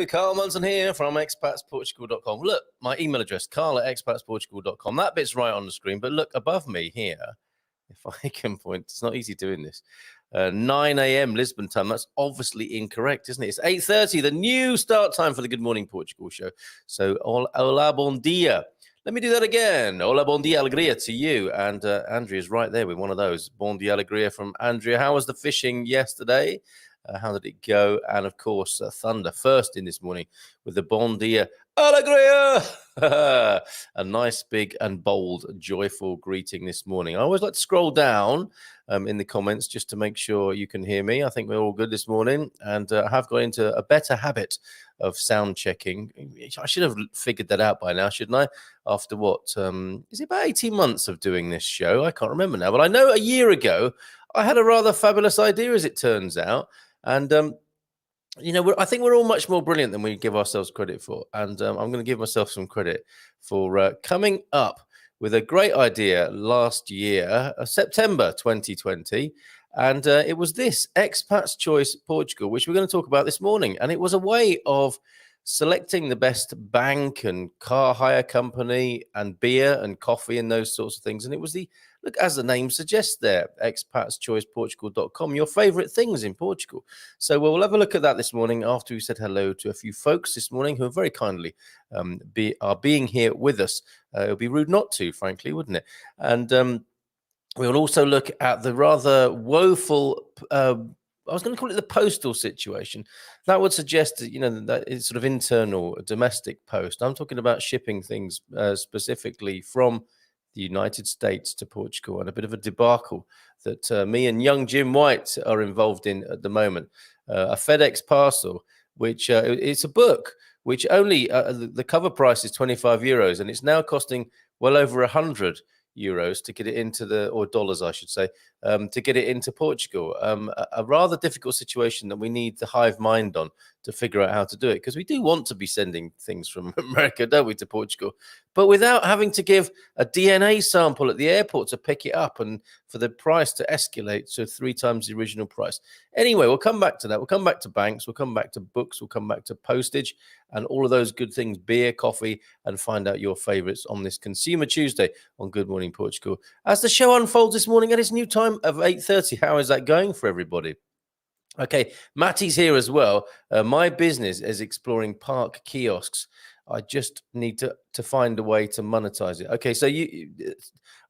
Carl Munson here from expatsportugal.com. Look, my email address, carl@expatsportugal.com. That bit's right on the screen, but look above me here, if I can point, it's not easy doing this. 9 a.m. Lisbon time. That's obviously incorrect, isn't it? It's 8:30, the new start time for the Good Morning Portugal show. So, hola, bon dia. Let me do that again. Hola, bon dia, alegria to you. And Andrea's right there with one of those. Bon dia, alegria from Andrea. How was the fishing yesterday? How did it go? And of course, Thunder first in this morning with the bon dia, alegria. A nice, big and bold, joyful greeting this morning. I always like to scroll down in the comments just to make sure you can hear me. I think we're all good this morning. And I have got into a better habit of sound checking. I should have figured that out by now, shouldn't I? After what? Is it about 18 months of doing this show? I can't remember now. But I know a year ago, I had a rather fabulous idea, as it turns out. And, I think we're all much more brilliant than we give ourselves credit for. And I'm going to give myself some credit for coming up with a great idea last year, September 2020. And it was this, Expats Choice Portugal, which we're going to talk about this morning. And it was a way of selecting the best bank and car hire company and beer and coffee and those sorts of things. And it was look, as the name suggests there, expatschoiceportugal.com, your favorite things in Portugal. So we'll have a look at that this morning after we said hello to a few folks this morning who are very kindly are being here with us. It would be rude not to, frankly, wouldn't it? And we'll also look at the rather woeful I was going to call it the postal situation. That would suggest that, that it's sort of internal, domestic post. I'm talking about shipping things specifically from the United States to Portugal, and a bit of a debacle that me and young Jim White are involved in at the moment. A FedEx parcel, which it's a book, which only the cover price is 25 euros, and it's now costing well over 100 euros to get it into or dollars, I should say, to get it into Portugal. A rather difficult situation that we need the hive mind on to figure out how to do it, because we do want to be sending things from America, don't we, to Portugal, but without having to give a DNA sample at the airport to pick it up and for the price to escalate to 3 times the original price. Anyway, we'll come back to that. We'll come back to banks. We'll come back to books. We'll come back to postage and all of those good things, beer, coffee, and find out your favorites on this Consumer Tuesday on Good Morning Portugal. As the show unfolds this morning at its new time of 8:30, how is that going for everybody? Okay, Matty's here as well. My business is exploring park kiosks. I just need to find a way to monetize it. Okay, so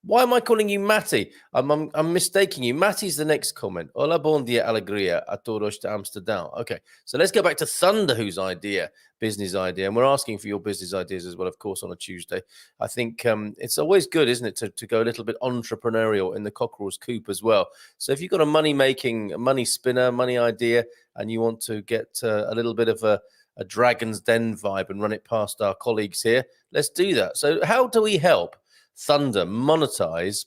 why am I calling you Matty? I'm mistaking you. Matty's the next comment. Hola, bon dia, alegria, a todos de Amsterdam. Okay, so let's go back to Thunder, whose business idea, and we're asking for your business ideas as well, of course, on a Tuesday. I think it's always good, isn't it, to go a little bit entrepreneurial in the cockerel's coop as well. So if you've got a money spinner, money idea, and you want to get a little bit of a Dragon's Den vibe and run it past our colleagues here, let's do that. So how do we help Thunder monetize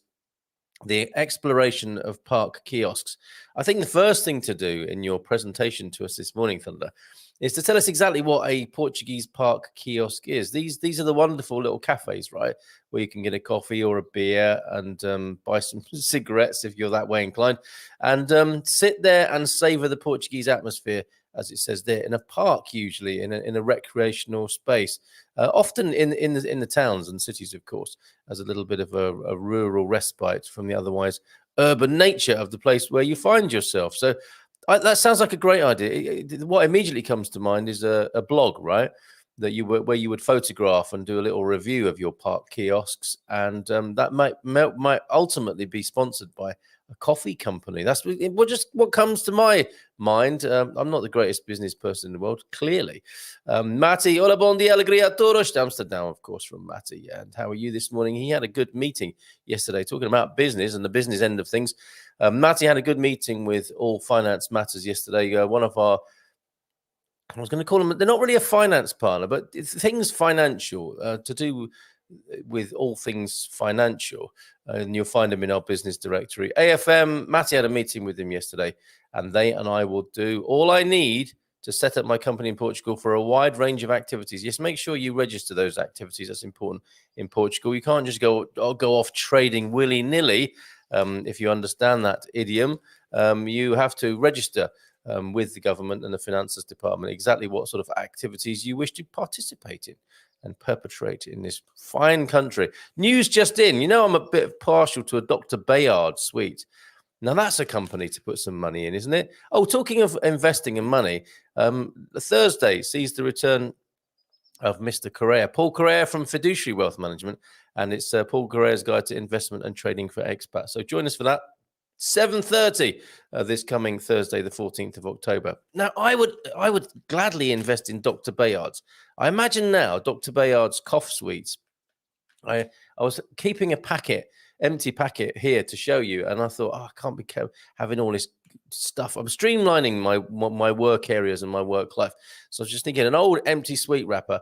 the exploration of park kiosks? I think the first thing to do in your presentation to us this morning, Thunder, is to tell us exactly what a Portuguese park kiosk is. These are the wonderful little cafes, right, where you can get a coffee or a beer and buy some cigarettes if you're that way inclined, and sit there and savor the Portuguese atmosphere, as it says there, in a park, usually in a recreational space, often in the towns and cities, of course, as a little bit of a rural respite from the otherwise urban nature of the place where you find yourself. So that sounds like a great idea. What immediately comes to mind is a blog, right? Where you would photograph and do a little review of your park kiosks, and that might ultimately be sponsored by a coffee company. That's what comes to my mind. I'm not the greatest business person in the world, clearly. Matty, hola, bon dia, alegria, todos de Amsterdam, of course, from Matty. And how are you this morning? He had a good meeting yesterday talking about business and the business end of things. Matty had a good meeting with All Finance Matters yesterday. One of our, I was going to call them, they're not really a finance partner, but it's things financial to do with all things financial, and you'll find them in our business directory. AFM, Matty had a meeting with him yesterday, and they and I will do all I need to set up my company in Portugal for a wide range of activities. Yes, make sure you register those activities. That's important in Portugal. You can't just go off trading willy-nilly. If you understand that idiom, you have to register with the government and the finances department exactly what sort of activities you wish to participate in and perpetrate in this fine country. News just in. You know, I'm a bit partial to a Dr. Bayard suite. Now, that's a company to put some money in, isn't it? Oh, talking of investing in money, Thursday sees the return of Mr. Correa, Paul Correa from Fiduciary Wealth Management, and it's Paul Correa's Guide to Investment and Trading for Expats. So join us for that. 7:30 this coming Thursday, the 14th of October. Now, I would gladly invest in Dr. Bayard's. I imagine now Dr. Bayard's cough sweets. I was keeping a empty packet here to show you, and I thought, I can't be having all this stuff. I'm streamlining my work areas and my work life. So I was just thinking, an old empty sweet wrapper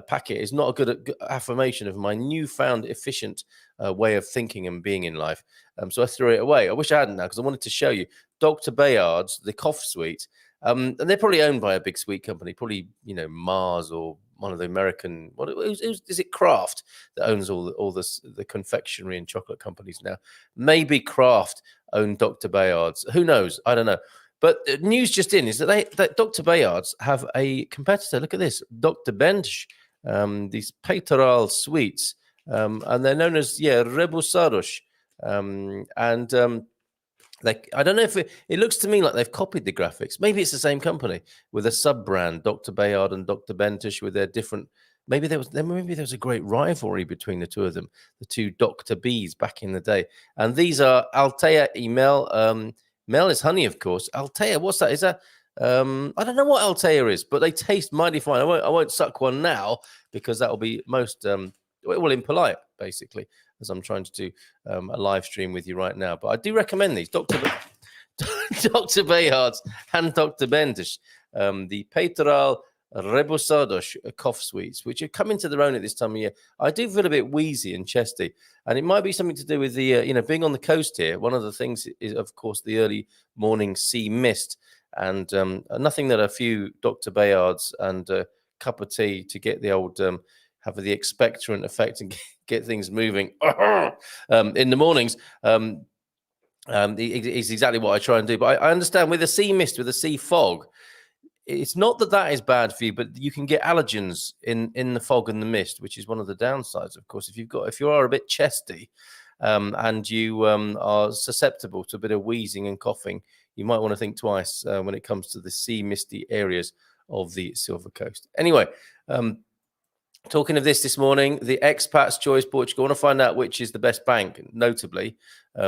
packet is not a good affirmation of my newfound efficient way of thinking and being in life. So I threw it away. I wish I hadn't now, because I wanted to show you Dr. Bayard's, the cough sweet. And they're probably owned by a big sweet company, probably, Mars or one of the American, is it Kraft that owns all the confectionery and chocolate companies now? Maybe Kraft owned Dr. Bayard's. Who knows? I don't know. But news just in is that Dr. Bayard's have a competitor. Look at this, Dr. Bench, these Peitoral sweets, and they're known as rebusados, I don't know if it looks to me like they've copied the graphics. Maybe it's the same company with a sub brand, Dr. Bayard and Dr. Bentish, with their different. Maybe there was a great rivalry between the two of them, the two Dr. B's back in the day. And these are Altea Mel. Mel is honey, of course. Altea, what's that? Is that? I don't know what Altea is, but they taste mighty fine. I won't suck one now because that will be most impolite, basically, as I'm trying to do a live stream with you right now. But I do recommend these, Dr. Bayard's and Dr. Bendish, the Peitoral Rebusados cough sweets, which are coming to their own at this time of year. I do feel a bit wheezy and chesty, and it might be something to do with the, being on the coast here. One of the things is, of course, the early morning sea mist, and nothing that a few Dr. Bayard's and a cup of tea to get the old have the expectorant effect and get things moving in the mornings. Is exactly what I try and do. But I understand with the sea mist, with the sea fog, it's not that is bad for you, but you can get allergens in the fog and the mist, which is one of the downsides, of course. If you are a bit chesty and you are susceptible to a bit of wheezing and coughing, you might want to think twice when it comes to the sea misty areas of the Silver Coast. Anyway, talking of this morning, the Expats Choice Portugal. I want to find out which is the best bank, notably,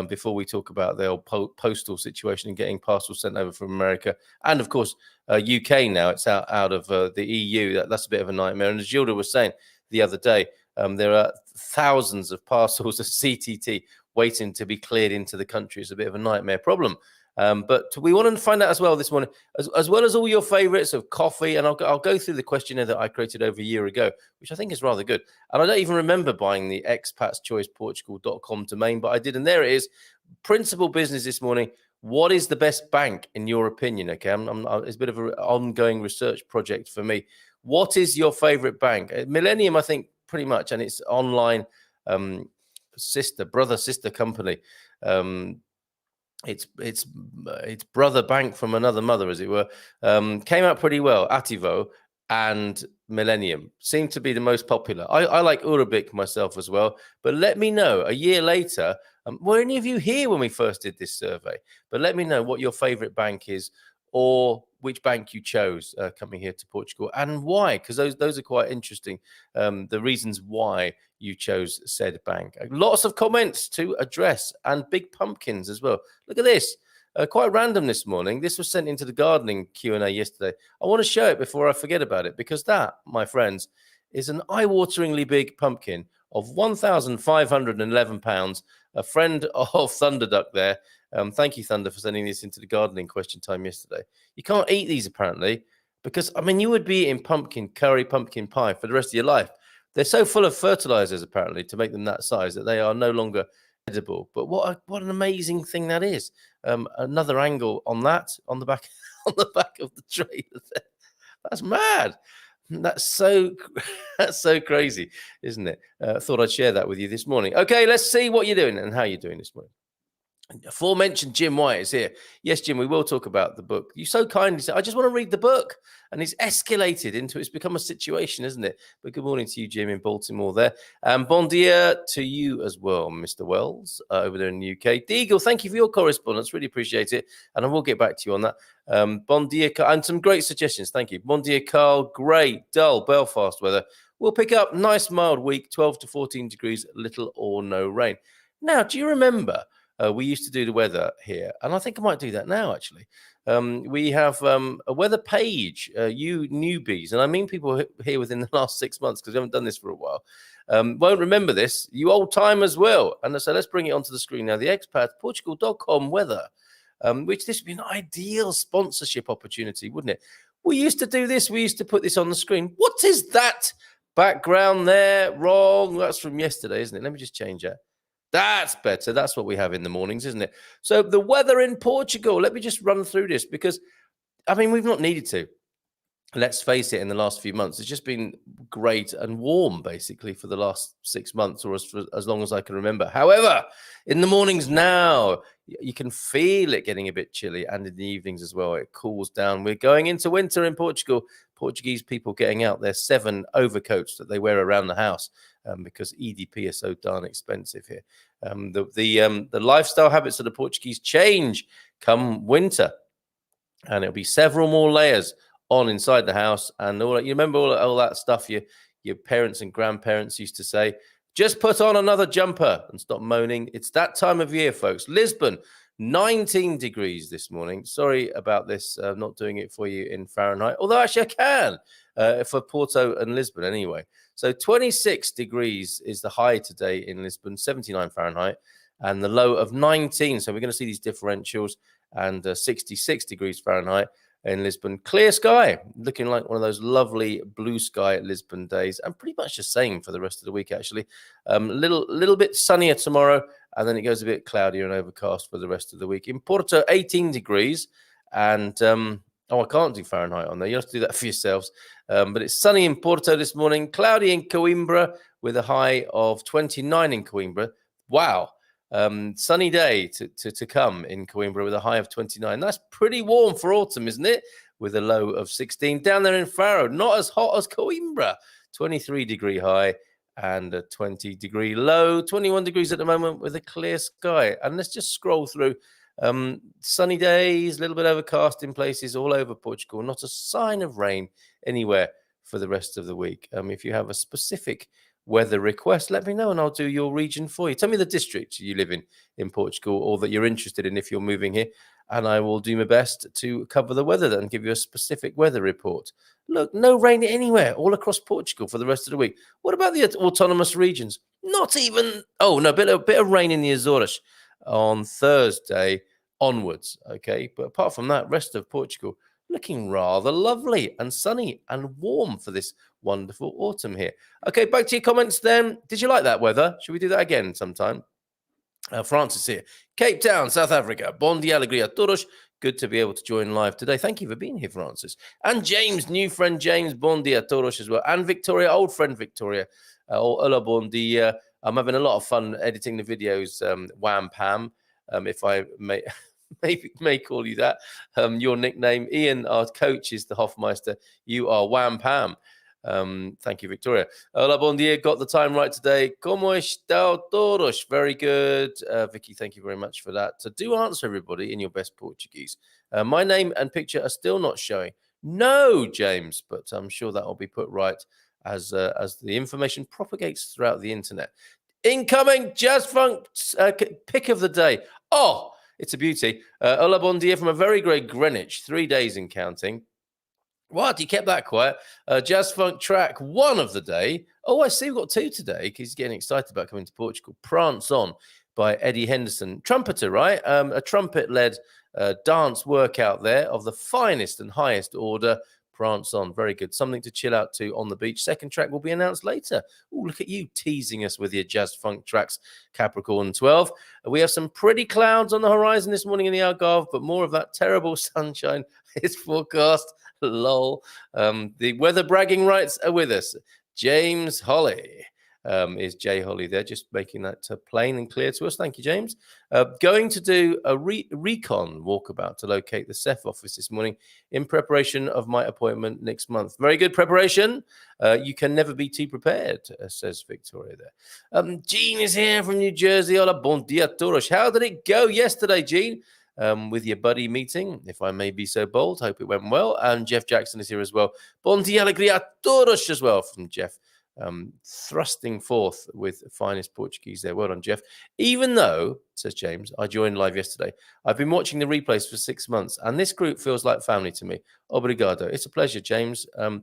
before we talk about the old postal situation and getting parcels sent over from America. And, of course, UK now. It's out of the EU. That's a bit of a nightmare. And as Gilda was saying the other day, there are thousands of parcels of CTT waiting to be cleared into the country. It's a bit of a nightmare problem. But we want to find out as well this morning, as well as all your favorites of coffee. And I'll go through the questionnaire that I created over a year ago, which I think is rather good. And I don't even remember buying the expatschoiceportugal.com domain, but I did. And there it is. Principal business this morning. What is the best bank in your opinion? Okay, it's a bit of an ongoing research project for me. What is your favorite bank? Millennium, I think, pretty much. And it's online sister company. It's brother bank from another mother, as it were. Came out pretty well. Ativo and Millennium seem to be the most popular. I like Urabic myself as well. But let me know a year later. Were any of you here when we first did this survey? But let me know what your favorite bank is, or which bank you chose coming here to Portugal, and why, because those are quite interesting, the reasons why you chose said bank. Lots of comments to address, and big pumpkins as well. Look at this, quite random this morning. This was sent into the gardening Q&A yesterday. I want to show it before I forget about it, because that, my friends, is an eye-wateringly big pumpkin of £1,511. A friend of Thunderduck there. Thank you, Thunder, for sending this into the gardening question time yesterday. You can't eat these, apparently, because, you would be eating pumpkin curry, pumpkin pie for the rest of your life. They're so full of fertilizers, apparently, to make them that size that they are no longer edible. But what an amazing thing that is. Another angle on that, on the back of the tray. That's mad. That's so crazy, isn't it? Thought I'd share that with you this morning. Okay, let's see what you're doing and how you're doing this morning. Aforementioned Jim White is here. Yes, Jim, we will talk about the book. You so kindly said, I just want to read the book. And it's escalated it's become a situation, isn't it? But good morning to you, Jim, in Baltimore there. Bon dia to you as well, Mr. Wells, over there in the UK. Deagle, thank you for your correspondence. Really appreciate it. And I will get back to you on that. Bon dia, and some great suggestions. Thank you. Bon dia, Carl. Great, dull, Belfast weather. We'll pick up nice, mild week, 12 to 14 degrees, little or no rain. Now, do you remember... we used to do the weather here, and I think I might do that now, actually. We have a weather page, you newbies, and I mean people here within the last 6 months, because we haven't done this for a while, won't remember this. You old time as well. And so let's bring it onto the screen now. The Expats, Portugal.com weather, which this would be an ideal sponsorship opportunity, wouldn't it? We used to do this. We used to put this on the screen. What is that background there? Wrong. That's from yesterday, isn't it? Let me just change that. That's better. That's what we have in the mornings, isn't it? So the weather in Portugal, let me just run through this because, I mean, we've not needed to. Let's face it, in the last few months, it's just been great and warm, basically, for the last 6 months or as long as I can remember. However, in the mornings now, you can feel it getting a bit chilly, and in the evenings as well, it cools down. We're going into winter in Portugal. Portuguese people getting out their 7 overcoats that they wear around the house because EDP is so darn expensive here. The lifestyle habits of the Portuguese change come winter, and it'll be several more layers on inside the house. And all you remember all that stuff your parents and grandparents used to say, just put on another jumper and stop moaning. It's that time of year, folks. Lisbon, 19 degrees this morning. Sorry about this, not doing it for you in Fahrenheit, although actually I can for Porto and Lisbon anyway. So 26 degrees is the high today in Lisbon, 79 Fahrenheit, and the low of 19. So we're going to see these differentials, and 66 degrees Fahrenheit in Lisbon. Clear sky, looking like one of those lovely blue sky Lisbon days, and pretty much the same for the rest of the week, actually. Little bit sunnier tomorrow, and then it goes a bit cloudier and overcast for the rest of the week. In Porto, 18 degrees, and I can't do Fahrenheit on there. You have to do that for yourselves. But it's sunny in Porto this morning, cloudy in Coimbra with a high of 29 in Coimbra. Wow. Sunny day to come in Coimbra with a high of 29. That's pretty warm for autumn, isn't it? With a low of 16. Down there in Faro, not as hot as Coimbra. 23 degree high and a 20 degree low. 21 degrees at the moment with a clear sky. And let's just scroll through. Sunny days, a little bit overcast in places all over Portugal. Not a sign of rain anywhere for the rest of the week. If you have a specific weather request, let me know and I'll do your region for you. Tell me the district you live in Portugal, or that you're interested in if you're moving here, and I will do my best to cover the weather and give you a specific weather report. Look, no rain anywhere all across Portugal for the rest of the week. What about the autonomous regions? Not even, a bit of rain in the Azores on Thursday onwards, okay? But apart from that, rest of Portugal looking rather lovely and sunny and warm for this wonderful autumn here. Okay, back to your comments then. Did you like that weather? Should we do that again sometime? Francis here. Cape Town, South Africa. Bon dia, alegria a todos. Good to be able to join live today. Thank you for being here, Francis. And James, new friend James, bon dia a todos as well. And Victoria, old friend Victoria. Hola, bon dia. I'm having a lot of fun editing the videos, Wham Pam, if I may call you that. Your nickname, Ian, our coach, is the Hofmeister. You are Wham Pam. Thank you, Victoria. Hola, bon dia. Got the time right today. Como está todos? Very good. Vicky, thank you very much for that. So do answer, everybody, in your best Portuguese. My name and picture are still not showing. No, James, but I'm sure that will be put right as the information propagates throughout the internet. Incoming Jazz Funk pick of the day. Oh, it's a beauty. Hola, bon dia from a very great Greenwich. 3 days in counting. What? You kept that quiet. Jazz Funk track 1 of the day. Oh, I see we've got 2 today because he's getting excited about coming to Portugal. Prance On by Eddie Henderson. Trumpeter, right? A trumpet-led dance workout there of the finest and highest order. Prance On. Very good. Something to chill out to on the beach. Second track will be announced later. Oh, look at you teasing us with your Jazz Funk tracks, Capricorn 12. We have some pretty clouds on the horizon this morning in the Algarve, but more of that terrible sunshine is forecast. Lol. The weather bragging rights are with us. James Holly. is Jay Holly there, just making that plain and clear to us. Thank you, James. Going to do a recon walkabout to locate the SEF office this morning in preparation of my appointment next month. Very good preparation. You can never be too prepared, says Victoria there. Jean is here from New Jersey. Hola, bon dia todos. How did it go yesterday, Jean? With your buddy meeting, if I may be so bold. Hope it went well. And Jeff Jackson is here as well. Bon dia alegria a todos as well from Jeff. Thrusting forth with finest Portuguese there. Well done, Jeff. Even though, says James, I joined live yesterday, I've been watching the replays for 6 months, and this group feels like family to me. Obrigado. It's a pleasure, James. And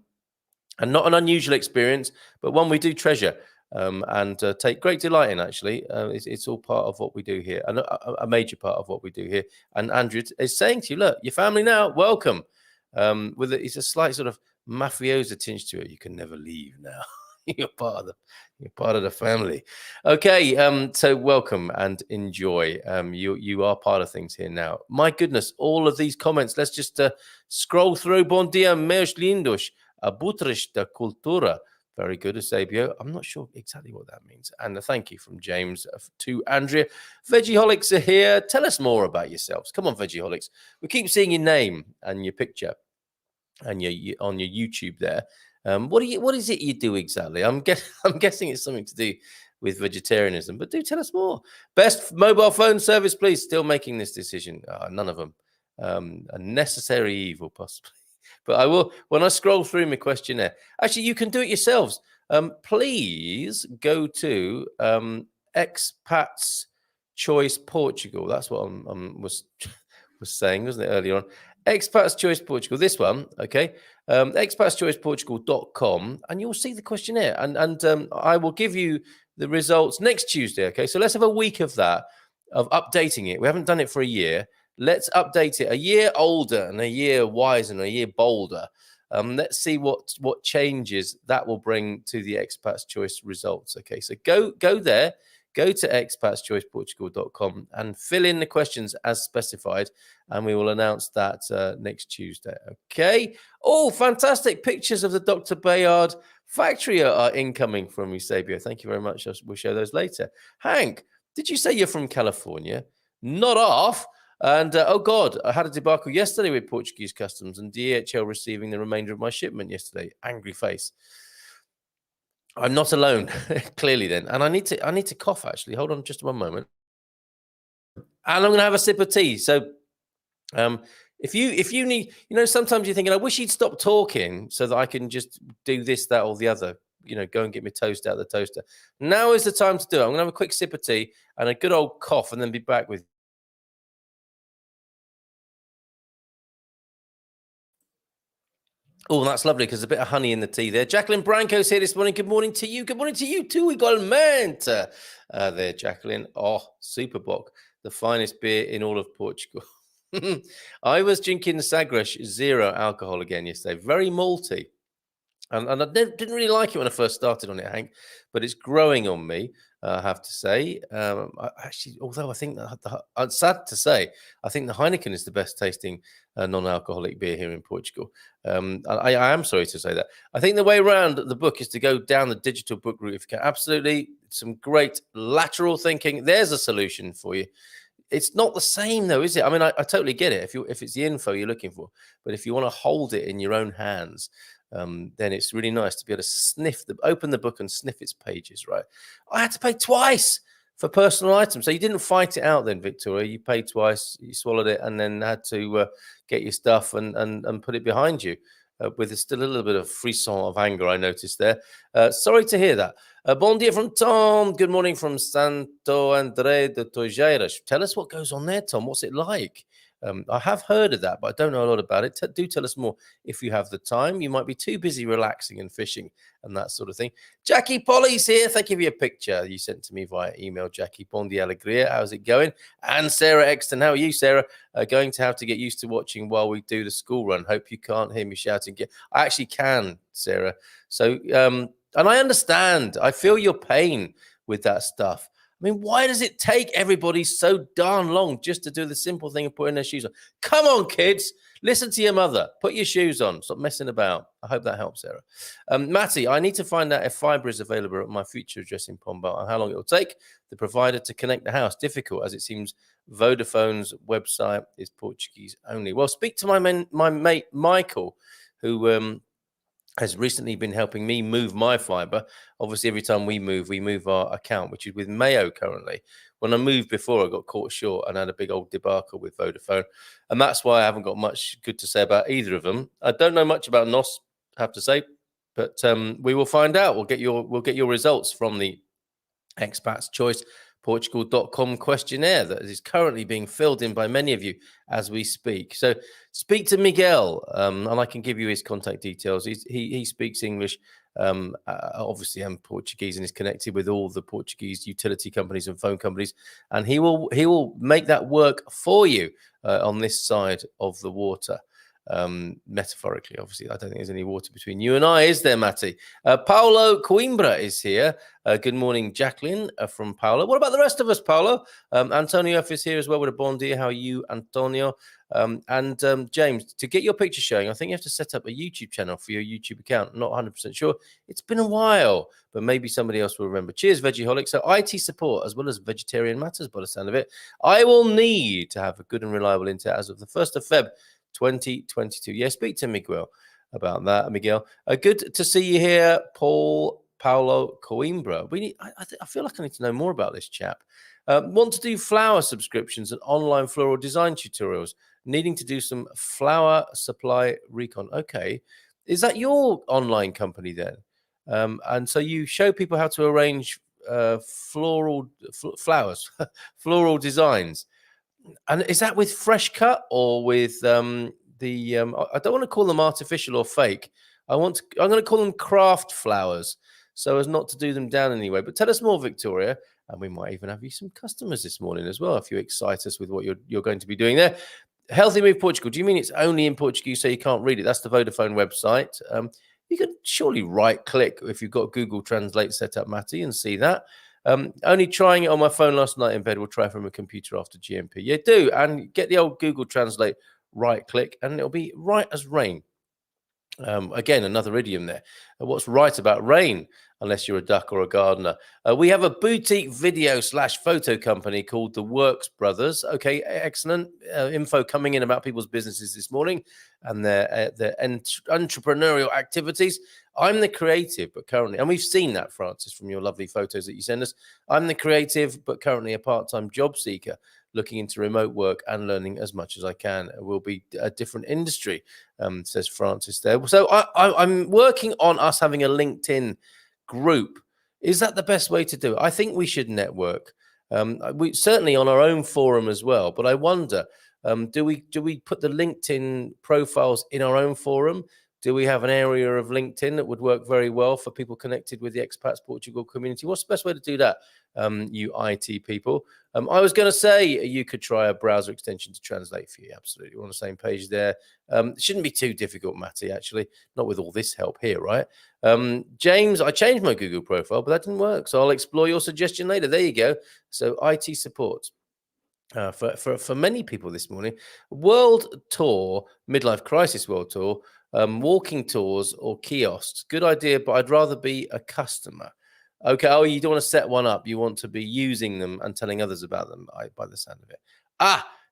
not an unusual experience, but one we do treasure and take great delight in, actually. It's all part of what we do here, and a major part of what we do here. And Andrew is saying to you, look, your family now, welcome. It's a slight sort of mafioso tinge to it. You can never leave now. You're part of the family. Okay, so welcome and enjoy. You are part of things here now. My goodness, all of these comments. Let's just scroll through. Bom dia, meus lindos. Abutres da cultura. Very good, Eusebio. I'm not sure exactly what that means. And a thank you from James to Andrea. Veggeholics are here. Tell us more about yourselves. Come on, Veggeholics. We keep seeing your name and your picture and on your YouTube there. What is it you do exactly? I'm guessing it's something to do with vegetarianism, but do tell us more. Best mobile phone service, please. Still making this decision. None of them. A necessary evil, possibly. But I will, when I scroll through my questionnaire, actually, you can do it yourselves. Please go to Expats Choice Portugal. That's what I was saying, wasn't it, earlier on? Expats Choice Portugal, this one, okay? Expatschoiceportugal.com, and you'll see the questionnaire. And I will give you the results next Tuesday, okay? So let's have a week of that, of updating it. We haven't done it for a year. Let's update it a year older and a year wiser and a year bolder. Let's see what changes that will bring to the Expats Choice results, okay? So go there. Go to expatschoiceportugal.com and fill in the questions as specified, and we will announce that next Tuesday. Okay. Oh, fantastic. Pictures of the Dr. Bayard factory are incoming from Eusebio. Thank you very much. We'll show those later. Hank, did you say you're from California? Not off. And, oh, God, I had a debacle yesterday with Portuguese customs and DHL receiving the remainder of my shipment yesterday. Angry face. I'm not alone, clearly then. And I need to cough, actually. Hold on just one moment. And I'm going to have a sip of tea. So if you need, sometimes you're thinking, I wish he'd stop talking so that I can just do this, that, or the other, go and get my toast out of the toaster. Now is the time to do it. I'm going to have a quick sip of tea and a good old cough and then be back with you. Oh, that's lovely because there's a bit of honey in the tea there. Jacqueline Branco's here this morning. Good morning to you. Good morning to you too. Igualmente. There, Jacqueline. Oh, Super Bock, the finest beer in all of Portugal. I was drinking Sagres 0 alcohol again yesterday. Very malty. And I didn't really like it when I first started on it, Hank, but it's growing on me, I have to say. Although I think I'm sad to say, I think the Heineken is the best tasting non-alcoholic beer here in Portugal. I am sorry to say that. I think the way around the book is to go down the digital book route if you can. Absolutely, some great lateral thinking. There's a solution for you. It's not the same though, is it? I mean, I totally get it if it's the info you're looking for, but if you want to hold it in your own hands, then it's really nice to be able to open the book and sniff its pages, right? I had to pay twice for personal items. So you didn't fight it out then, Victoria. You paid twice, you swallowed it, and then had to get your stuff and put it behind you with still a little bit of frisson of anger, I noticed there. Sorry to hear that. Bon dia from Tom. Good morning from Santo André de Tojeiras. Tell us what goes on there, Tom. What's it like? I have heard of that, but I don't know a lot about it. Do tell us more if you have the time. You might be too busy relaxing and fishing and that sort of thing. Jackie Polly's here. Thank you for your picture you sent to me via email, Jackie. Bon dia alegria. How's it going? And Sarah Exton. How are you, Sarah? Going to have to get used to watching while we do the school run. Hope you can't hear me shouting. I actually can, Sarah. So, and I understand. I feel your pain with that stuff. I mean, why does it take everybody so darn long just to do the simple thing of putting their shoes on? Come on, kids. Listen to your mother. Put your shoes on. Stop messing about. I hope that helps, Sarah. Matty, I need to find out if fibre is available at my future address in Pombal and how long it will take the provider to connect the house. Difficult, as it seems Vodafone's website is Portuguese only. Well, speak to my mate Michael, who has recently been helping me move my fibre. Obviously, every time we move our account, which is with Mayo currently. When I moved before, I got caught short and had a big old debacle with Vodafone. And that's why I haven't got much good to say about either of them. I don't know much about NOS, I have to say, but we will find out. We'll get your results from the Expats Choice Portugal.com questionnaire that is currently being filled in by many of you as we speak. So speak to Miguel, and I can give you his contact details. He speaks English. Obviously, I'm Portuguese and is connected with all the Portuguese utility companies and phone companies, and he will make that work for you on this side of the water. Metaphorically, obviously, I don't think there's any water between you and I, is there, Matty? Paulo Coimbra is here. Good morning, Jacqueline from Paulo. What about the rest of us, Paulo? Antonio F is here as well with a bon dia. How are you, Antonio? And James, to get your picture showing, I think you have to set up a YouTube channel for your YouTube account. Not 100% sure. It's been a while, but maybe somebody else will remember. Cheers, Veggieholic. So IT support as well as vegetarian matters, by the sound of it. I will need to have a good and reliable internet as of the 1st of Feb. 2022. Yeah, speak to Miguel about that, Miguel. Good to see you here, Paulo Coimbra. I feel like I need to know more about this chap. Want to do flower subscriptions and online floral design tutorials. Needing to do some flower supply recon. Okay. Is that your online company then? And so you show people how to arrange flowers, floral designs. And is that with fresh cut or with I don't want to call them artificial or fake. I'm going to call them craft flowers so as not to do them down anyway. But tell us more, Victoria, and we might even have you some customers this morning as well if you excite us with what you're going to be doing there. Healthy Move Portugal. Do you mean it's only in Portuguese so you can't read it? That's the Vodafone website. You could surely right-click if you've got Google Translate set up, Matty, and see that. Only trying it on my phone last night in bed. We'll try from a computer after GMP. Yeah, do. And get the old Google Translate, right click, and it'll be right as rain. Again, another idiom there. What's right about rain, unless you're a duck or a gardener? We have a boutique video / photo company called The Works Brothers. Okay, excellent info coming in about people's businesses this morning and their entrepreneurial activities. I'm the creative, but currently, and we've seen that, Francis, from your lovely photos that you send us. I'm the creative, but currently a part-time job seeker looking into remote work and learning as much as I can. It will be a different industry, says Francis there. So I'm working on us having a LinkedIn group. Is that the best way to do it? I think we should network. We certainly on our own forum as well. But I wonder, do we put the LinkedIn profiles in our own forum? Do we have an area of LinkedIn that would work very well for people connected with the Expats Portugal community? What's the best way to do that, you IT people? I was going to say you could try a browser extension to translate for you. Absolutely. We're on the same page there. It shouldn't be too difficult, Matty, actually. Not with all this help here, right? James, I changed my Google profile, but that didn't work. So I'll explore your suggestion later. There you go. So IT support. For many people this morning, world tour, midlife crisis world tour, walking tours or kiosks. Good idea, but I'd rather be a customer. Okay. Oh, you don't want to set one up. You want to be using them and telling others about them, by the sound of it.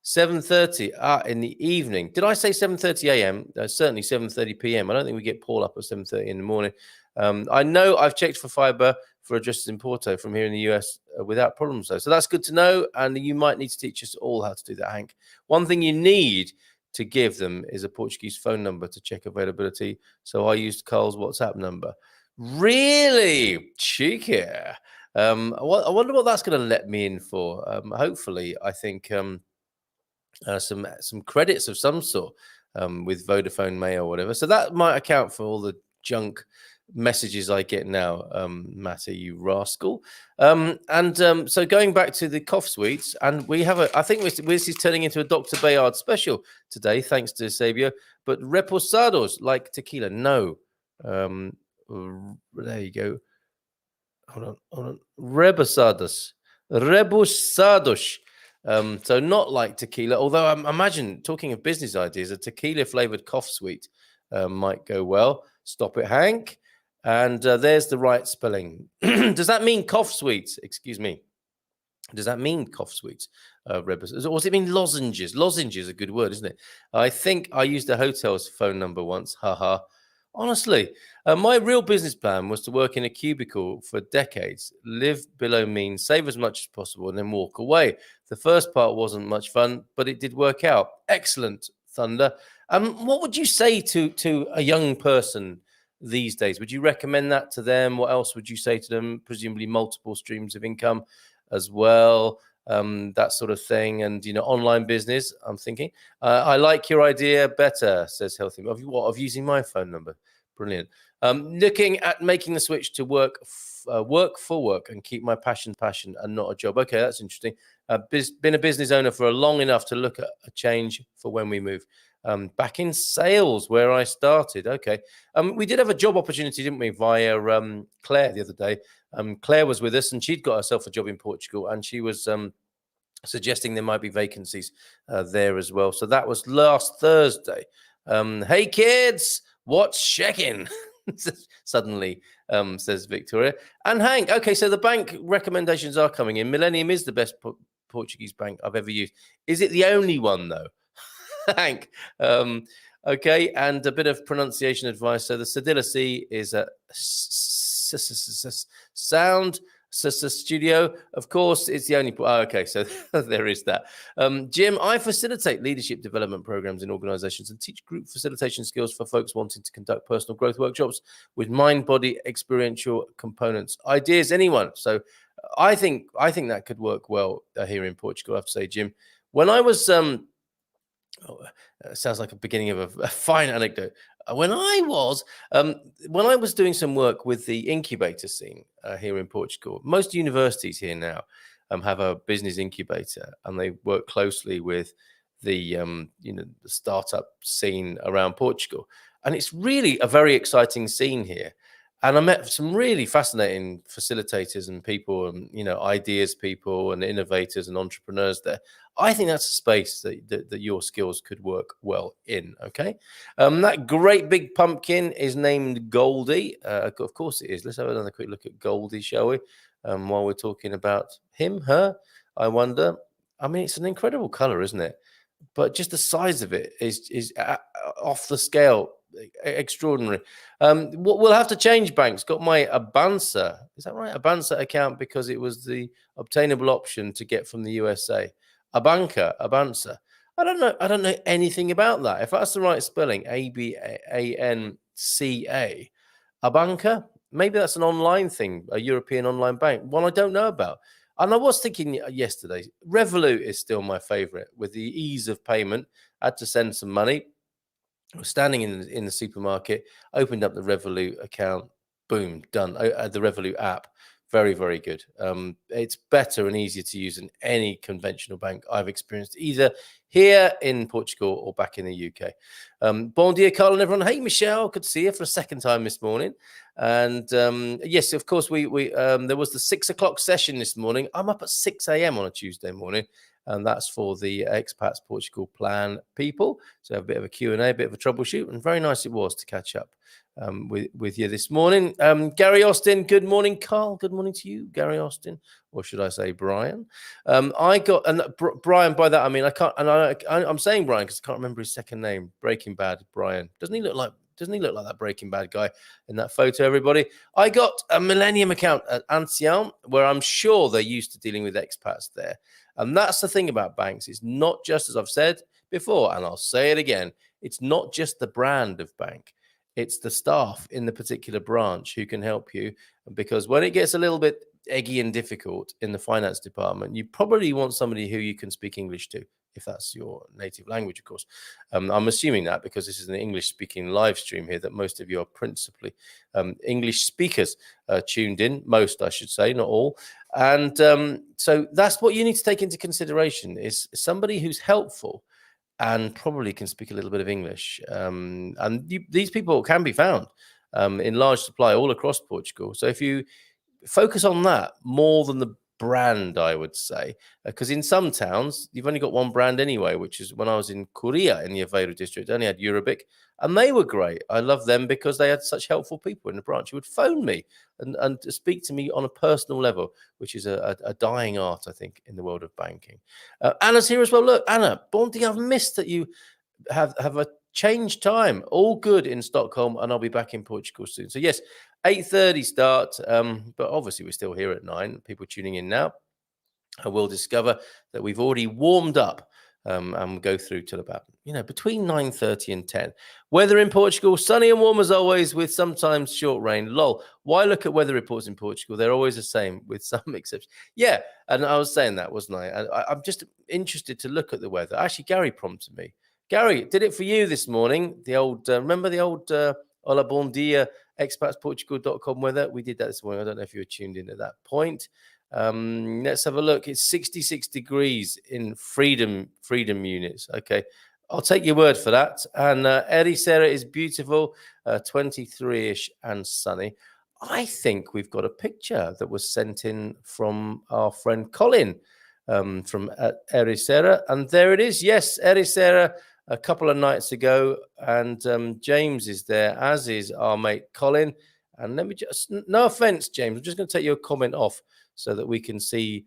7:30 in the evening. Did I say 7:30 a.m.? Certainly 7:30 p.m. I don't think we get Paul up at 7:30 in the morning. I know I've checked for fiber for addresses in Porto from here in the US without problems, though. So that's good to know. And you might need to teach us all how to do that, Hank. One thing you need to give them is a Portuguese phone number to check availability. So I used Carl's WhatsApp number. Really? Cheeky. I wonder what that's going to let me in for. Hopefully, I think some credits of some sort with Vodafone Mail or whatever. So that might account for all the junk messages I get now, Matty, you rascal. So going back to the cough sweets, and we have I think this is turning into a Dr. Bayard special today, thanks to Sabio. But reposados like tequila, no. There you go. Hold on. Reposados Rebusados. So not like tequila, although I imagine, talking of business ideas, a tequila flavored cough sweet might go well. Stop it, Hank. And there's the right spelling. Does that mean cough sweets? Excuse me. Does that mean cough sweets? Or does it mean lozenges? Lozenge is a good word, isn't it? I think I used a hotel's phone number once. Haha. Honestly, my real business plan was to work in a cubicle for decades, live below means, save as much as possible, and then walk away. The first part wasn't much fun, but it did work out. Excellent, Thunder. What would you say to a young person these days? Would you recommend that to them? What else would you say to them? Presumably multiple streams of income as well, that sort of thing. And, online business, I'm thinking. I like your idea better, says Healthy. Of using my phone number. Brilliant. Looking at making the switch to work for work and keep my passion and not a job. Okay, that's interesting. Been a business owner for long enough to look at a change for when we move. Back in sales where I started. Okay. We did have a job opportunity, didn't we, via Claire the other day. Claire was with us and she'd got herself a job in Portugal, and she was suggesting there might be vacancies there as well. So that was last Thursday. Hey kids, what's checking? Suddenly, says Victoria. And Hank, okay, so the bank recommendations are coming in. Millennium is the best Portuguese bank I've ever used. Is it the only one though? Hank. Okay, and a bit of pronunciation advice. So the Cedilla C is a sound studio. Of course, it's the only. Okay, so there is that. Jim, I facilitate leadership development programs in organizations and teach group facilitation skills for folks wanting to conduct personal growth workshops with mind-body experiential components. Ideas, anyone? So I think that could work well here in Portugal, I have to say, Jim. When I was sounds like a beginning of a fine anecdote. When I was doing some work with the incubator scene here in Portugal, most universities here now have a business incubator, and they work closely with the the startup scene around Portugal, and it's really a very exciting scene here. And I met some really fascinating facilitators and people, and ideas people and innovators and entrepreneurs there. I think that's a space that your skills could work well in. Okay, that great big pumpkin is named Goldie. Of course it is. Let's have another quick look at Goldie, shall we? While we're talking about him, her, I wonder. I mean, it's an incredible color, isn't it? But just the size of it is off the scale. Extraordinary. We'll have to change banks. Got my Avanza, is that right? Avanza account, because it was the obtainable option to get from the USA. Avanza. I don't know anything about that. If that's the right spelling, Abanca. Abanca. Maybe that's an online thing, a European online bank. One I don't know about. And I was thinking yesterday, Revolut is still my favorite with the ease of payment. I had to send some money. I was standing in the supermarket, opened up the Revolut account, boom, done. The Revolut app, very, very good. It's better and easier to use than any conventional bank I've experienced, either here in Portugal or back in the UK. Bon dia, Carl, and everyone. Hey, Michelle, good to see you for a second time this morning. And yes, of course, we there was the 6 o'clock session this morning. I'm up at 6 a.m. on a Tuesday morning. And that's for the Expats Portugal Plan people. So a bit of a Q&A, a bit of a troubleshoot, and very nice it was to catch up with you this morning. Gary Austin, good morning, Carl. Good morning to you, Gary Austin, or should I say Brian? Brian. By that I mean I can't, and I'm saying Brian because I can't remember his second name. Breaking Bad, Brian. Doesn't he look like that Breaking Bad guy in that photo, everybody? I got a Millennium account at Ancian, where I'm sure they're used to dealing with expats there. And that's the thing about banks. It's not just, as I've said before, and I'll say it again, it's not just the brand of bank. It's the staff in the particular branch who can help you. Because when it gets a little bit eggy and difficult in the finance department, you probably want somebody who you can speak English to, if that's your native language, of course. I'm assuming that because this is an English-speaking live stream here, that most of you are principally English speakers tuned in. Most, I should say, not all. And so that's what you need to take into consideration, is somebody who's helpful and probably can speak a little bit of English. These people can be found in large supply all across Portugal. So if you focus on that more than the brand, I would say, because in some towns you've only got one brand anyway, which is when I was in Korea in the Aveiro district, I only had Eurobic, and they were great. I love them because they had such helpful people in the branch who would phone me and speak to me on a personal level, which is a dying art, I think, in the world of banking. Anna's here as well. Look, Anna, Bondi, I've missed that you have a change time. All good in Stockholm, and I'll be back in Portugal soon. So yes, 8:30 start, but obviously we're still here at 9. People tuning in now, I will discover that we've already warmed up, and go through till about, between 9:30 and 10. Weather in Portugal, sunny and warm as always, with sometimes short rain. Lol. Why look at weather reports in Portugal? They're always the same, with some exceptions. Yeah, and I was saying that, wasn't I? I'm just interested to look at the weather. Actually, Gary prompted me. Gary, did it for you this morning. The old, remember the old Hola Bon Dia, expatsportugal.com weather? We did that this morning. I don't know if you were tuned in at that point. Let's have a look. It's 66 degrees in freedom units. Okay, I'll take your word for that. And Ericeira is beautiful, 23-ish and sunny. I think we've got a picture that was sent in from our friend Colin from Ericeira, and there it is. Yes, Ericeira, a couple of nights ago, and James is there, as is our mate Colin. And let me just, no offense, James, I'm just going to take your comment off so that we can see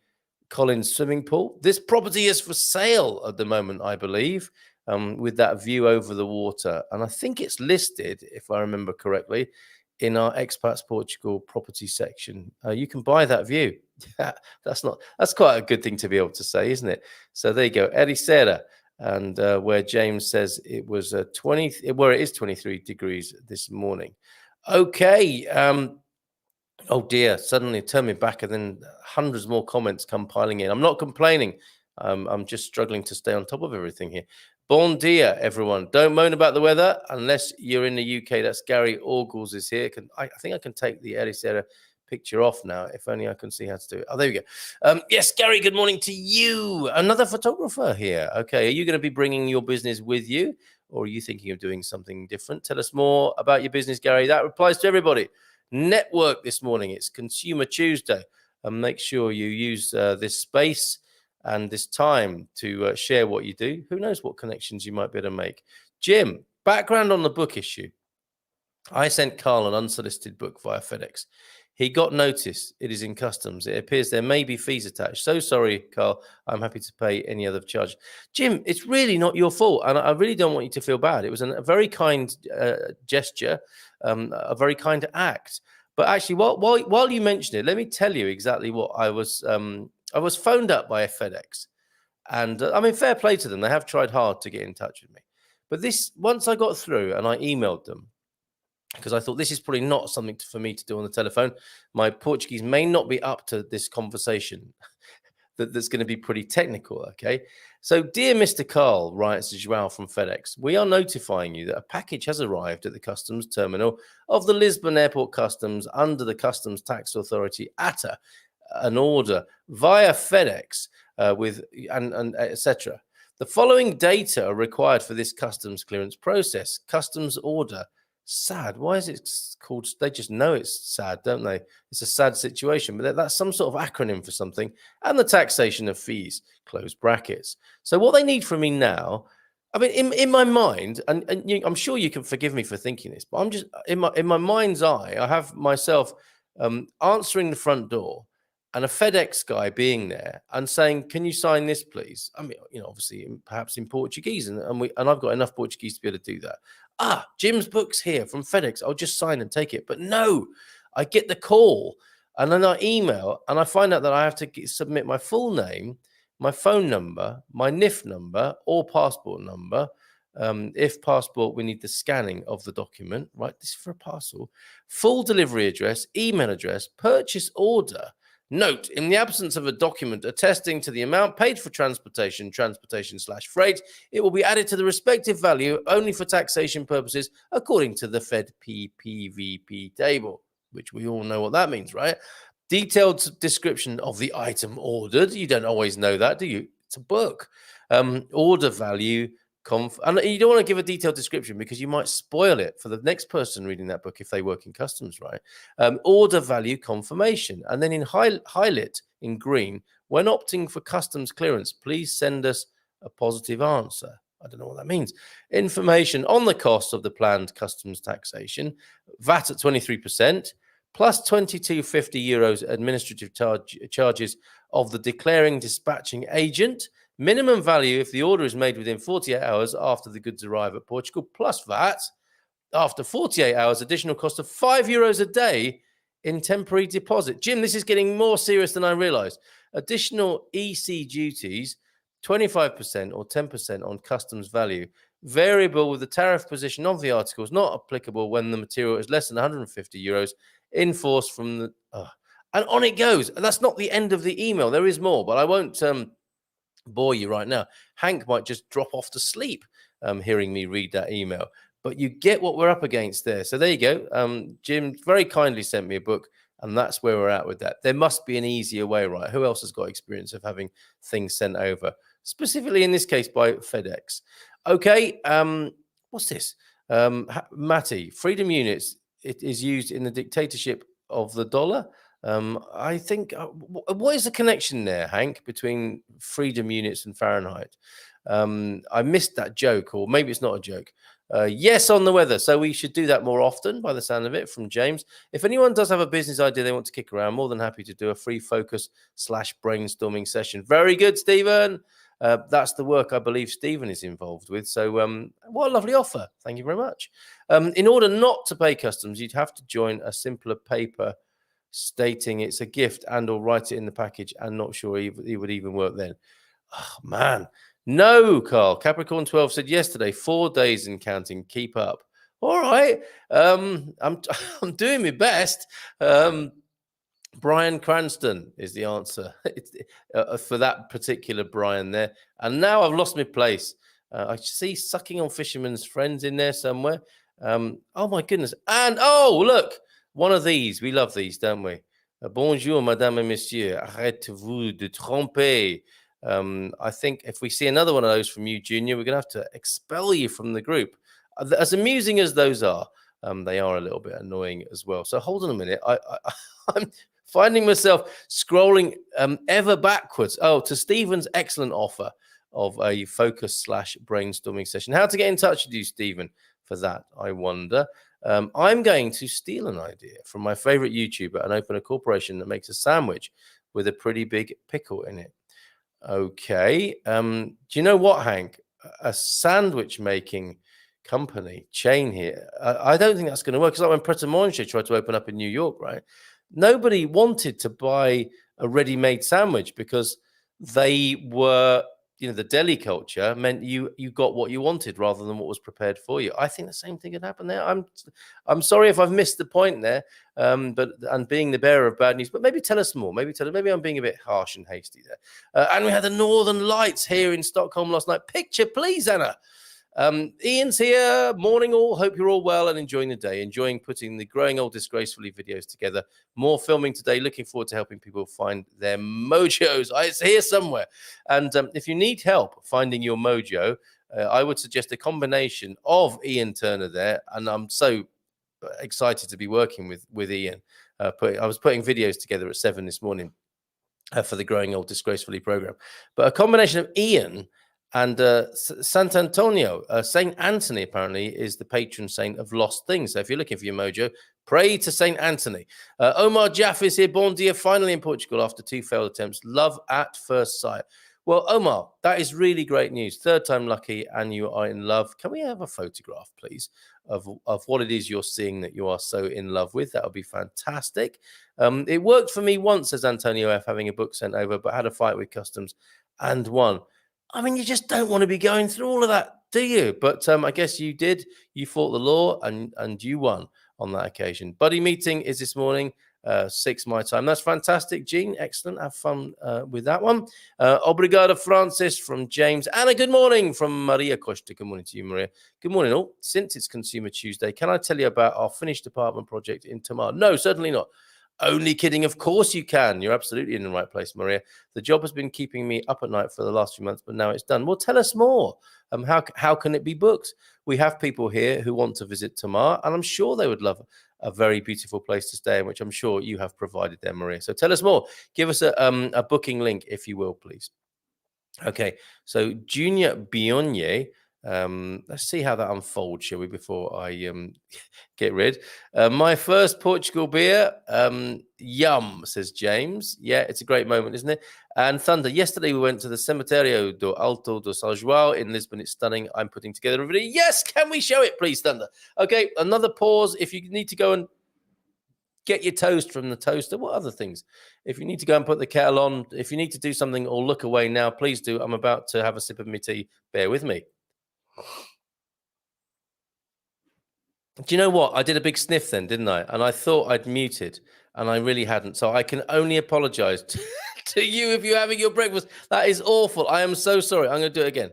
Colin's swimming pool. This property is for sale at the moment, I believe, with that view over the water. And I think it's listed, if I remember correctly, in our Expats Portugal property section. You can buy that view. That's quite a good thing to be able to say, isn't it? So there you go, Ericeira. And where James says it was 20, where it is 23 degrees this morning. Okay. Oh dear, suddenly turn me back and then hundreds more comments come piling in. I'm not complaining. I'm just struggling to stay on top of everything here. Bon dia, everyone. Don't moan about the weather unless you're in the UK. That's Gary Orgles is here. I think I can take the Ericeira picture off now. If only I can see how to do it. Oh, there we go. Yes, Gary, good morning to you. Another photographer here. Okay, are you going to be bringing your business with you, or are you thinking of doing something different? Tell us more about your business, Gary. That applies to everybody. Network this morning. It's Consumer Tuesday, and make sure you use this space and this time to share what you do. Who knows what connections you might be able to make. Jim, background on the book issue. I sent Carl an unsolicited book via FedEx. He got notice. It is in customs. It appears there may be fees attached. So sorry, Carl. I'm happy to pay any other charge. Jim, it's really not your fault, and I really don't want you to feel bad. It was a very kind gesture, a very kind act. But actually, while you mention it, let me tell you exactly what I was. I was phoned up by a FedEx, and I mean, fair play to them. They have tried hard to get in touch with me. But once I got through and I emailed them, because I thought this is probably not something for me to do on the telephone. My Portuguese may not be up to this conversation that's going to be pretty technical, okay? So, dear Mr. Carl, writes João from FedEx, we are notifying you that a package has arrived at the customs terminal of the Lisbon Airport Customs under the Customs Tax Authority ATA, an order via FedEx and etc. The following data are required for this customs clearance process. Customs order. Sad. Why is it called? They just know it's sad, don't they? It's a sad situation, but that's some sort of acronym for something. And the taxation of fees, close brackets. So what they need from me now, I mean, in my mind, and I'm sure you can forgive me for thinking this, but I'm just in my mind's eye, I have myself answering the front door and a FedEx guy being there and saying, "Can you sign this, please?" I mean, obviously, perhaps in Portuguese, and I've got enough Portuguese to be able to do that. Jim's book's here from FedEx. I'll just sign and take it. But no, I get the call and then I email and I find out that I have to submit my full name, my phone number, my NIF number or passport number. If passport, we need the scanning of the document, right? This is for a parcel. Full delivery address, email address, purchase order. Note, in the absence of a document attesting to the amount paid for transportation/freight, it will be added to the respective value only for taxation purposes according to the Fed PPVP table, which we all know what that means, right? Detailed description of the item ordered. You don't always know that, do you? It's a book. Order value. And you don't want to give a detailed description because you might spoil it for the next person reading that book if they work in customs, right? Order value confirmation. And then in highlight in green. When opting for customs clearance, please send us a positive answer. I don't know what that means. Information on the cost of the planned customs taxation, VAT at 23%, plus 2250 euros administrative charges of the declaring dispatching agent. Minimum value if the order is made within 48 hours after the goods arrive at Portugal, plus VAT. After 48 hours, additional cost of €5 a day in temporary deposit. Jim, this is getting more serious than I realized. Additional EC duties, 25% or 10% on customs value, variable with the tariff position of the articles, not applicable when the material is less than €150, enforced from the... and on it goes. And that's not the end of the email. There is more, but I won't bore you right now. Hank might just drop off to sleep hearing me read that email. But you get what we're up against there. So there you go. Jim very kindly sent me a book, and that's where we're at with that. There must be an easier way, right? Who else has got experience of having things sent over, specifically in this case by FedEx? Okay, what's this? Matty, freedom units, it is used in the dictatorship of the dollar. I think, what is the connection there, Hank, between freedom units and Fahrenheit? I missed that joke, or maybe it's not a joke. Yes, on the weather. So we should do that more often, by the sound of it, from James. If anyone does have a business idea they want to kick around, more than happy to do a free focus/brainstorming session. Very good, Stephen. That's the work I believe Stephen is involved with. So what a lovely offer. Thank you very much. In order not to pay customs, you'd have to join a simpler paper stating it's a gift and or write it in the package, and not sure it would even work then. Oh, man. No, Carl. Capricorn 12 said yesterday, 4 days and counting. Keep up. All right. I'm doing my best. Brian Cranston is the answer for that particular Brian there. And now I've lost my place. I see sucking on fisherman's friends in there somewhere. Oh, my goodness. And, oh, look, one of these. We love these, don't we? Bonjour, madame et monsieur. Arrêtez-vous de tromper. I think if we see another one of those from you, Junior, we're going to have to expel you from the group. As amusing as those are, they are a little bit annoying as well. So hold on a minute. I'm finding myself scrolling ever backwards. Oh, to Stephen's excellent offer of a focus/brainstorming session. How to get in touch with you, Stephen, for that, I wonder. I'm going to steal an idea from my favorite YouTuber and open a corporation that makes a sandwich with a pretty big pickle in it. Okay. Do you know what, Hank? A sandwich making company chain here. I don't think that's going to work. It's like when Pret a Manger tried to open up in New York, right? Nobody wanted to buy a ready-made sandwich because they were, the deli culture meant you got what you wanted rather than what was prepared for you. I think the same thing could happen there. I'm sorry if I've missed the point there, but being the bearer of bad news, but maybe tell us more. Maybe I'm being a bit harsh and hasty there. And we had the Northern Lights here in Stockholm last night. Picture, please, Anna. Ian's here. Morning all. Hope you're all well and enjoying the day. Enjoying putting the Growing Old Disgracefully videos together. More filming today. Looking forward to helping people find their mojos. It's here somewhere. And if you need help finding your mojo, I would suggest a combination of Ian Turner there. And I'm so excited to be working with Ian. I was putting videos together at 7 this morning for the Growing Old Disgracefully program. But a combination of Ian and Sant Antonio, Saint Anthony apparently is the patron saint of lost things. So if you're looking for your mojo, pray to Saint Anthony. Omar Jaff is here. Bon dia, finally in Portugal after 2 failed attempts. Love at first sight. Well, Omar, that is really great news. 3rd time lucky, and you are in love. Can we have a photograph, please, of what it is you're seeing that you are so in love with? That would be fantastic. It worked for me once, as Antonio F, having a book sent over, but had a fight with customs and won. I mean, you just don't want to be going through all of that, do you? But I guess you did. You fought the law and you won on that occasion. Buddy meeting is this morning, 6 my time. That's fantastic, Gene. Excellent. Have fun with that one. Obrigado, Francis, from James. Anna, good morning from Maria Costa. Good morning to you, Maria. Good morning, all. Since it's Consumer Tuesday, can I tell you about our finished apartment project in Tamar? No, certainly not. Only kidding. Of course you can. You're absolutely in the right place, Maria. The job has been keeping me up at night for the last few months, but now it's done. Well, tell us more. How can it be booked? We have people here who want to visit Tamar, and I'm sure they would love a very beautiful place to stay in, which I'm sure you have provided them, Maria. So tell us more. Give us a booking link, if you will, please. Okay, so Junior Bionye, let's see how that unfolds, shall we, before I get rid. My first Portugal beer, yum, says James. Yeah, it's a great moment, isn't it? And Thunder, yesterday we went to the Cemitério do Alto do São João in Lisbon. It's stunning. I'm putting together a video. Yes, can we show it, please, Thunder? Okay, another pause. If you need to go and get your toast from the toaster. What other things? If you need to go and put the kettle on, if you need to do something or look away now, please do. I'm about to have a sip of my tea. Bear with me. Do you know what? I did a big sniff then, didn't I? And I thought I'd muted, and I really hadn't. So I can only apologize to you if you're having your breakfast. That is awful. I am so sorry. I'm going to do it again.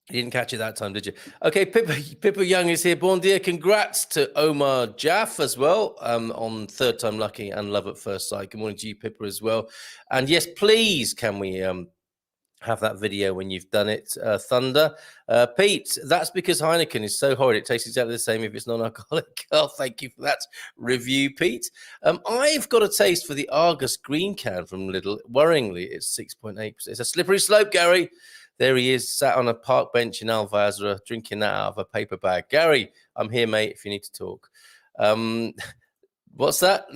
You didn't catch it that time, did you? Okay, Pippa Young is here. Bon dia. Congrats to Omar Jaff as well on third time lucky and love at first sight. Good morning to you, Pippa, as well. And yes, please, can we have that video when you've done it, Thunder? Pete, that's because Heineken is so horrid. It tastes exactly the same if it's non-alcoholic. Oh, thank you for that review, Pete. I've got a taste for the Argus green can from Lidl. Worryingly, it's 6.8%. It's a slippery slope, Gary. There he is, sat on a park bench in Alvazra, drinking that out of a paper bag. Gary, I'm here, mate, if you need to talk. What's that?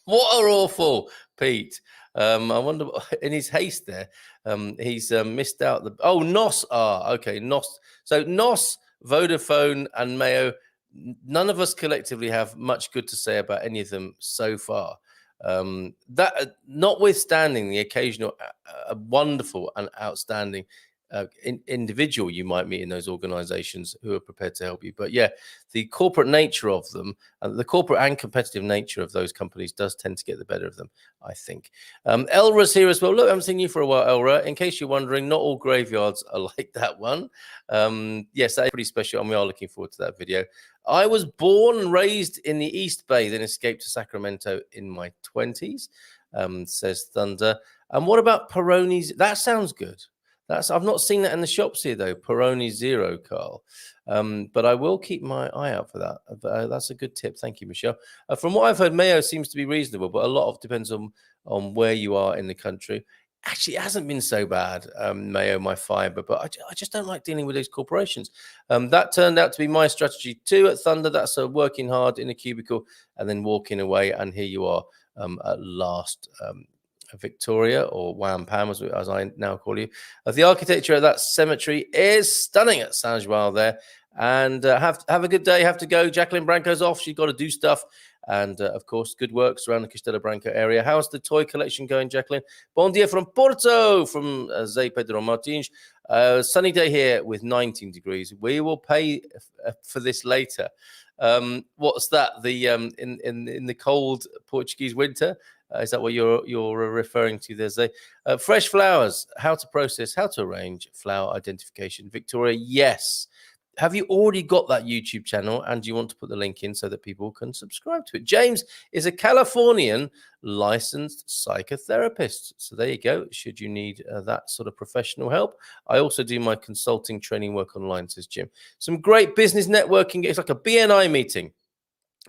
What are awful, Pete? I wonder, in his haste there, he's missed out the... Oh, NOS are. Okay, NOS. So NOS, Vodafone, and Mayo, none of us collectively have much good to say about any of them so far. That notwithstanding the occasional wonderful and outstanding individual you might meet in those organizations who are prepared to help you. But yeah, the corporate nature of them, the corporate and competitive nature of those companies does tend to get the better of them, I think. Elra's here as well. Look, I haven't seen you for a while, Elra. In case you're wondering, not all graveyards are like that one. Yes, that is pretty special, and we are looking forward to that video. I was born and raised in the East Bay, then escaped to Sacramento in my 20s, says Thunder. And what about Peroni's? That sounds good. I've not seen that in the shops here, though. Peroni Zero, Carl. But I will keep my eye out for that. That's a good tip. Thank you, Michelle. From what I've heard, Mayo seems to be reasonable, but a lot of depends on where you are in the country. Actually, it hasn't been so bad, Mayo, my fiber, but I just don't like dealing with these corporations. That turned out to be my strategy too at Thunder. That's working hard in a cubicle and then walking away. And here you are at last. Victoria, or Wham Pam, as I now call you. The architecture of that cemetery is stunning at Saint João there. And have a good day. Have to go. Jacqueline Branco's off. She's got to do stuff. And, of course, good works around the Castelo Branco area. How's the toy collection going, Jacqueline? Bon dia from Porto, from Zé Pedro Martins. Sunny day here with 19 degrees. We will pay for this later. What's that? The in the cold Portuguese winter? Is that what you're referring to there, Zé? Fresh flowers, how to process, how to arrange flower identification. Victoria, yes. Have you already got that YouTube channel and do you want to put the link in so that people can subscribe to it? James is a Californian licensed psychotherapist. So there you go. Should you need that sort of professional help. I also do my consulting training work online, says Jim. Some great business networking. It's like a BNI meeting,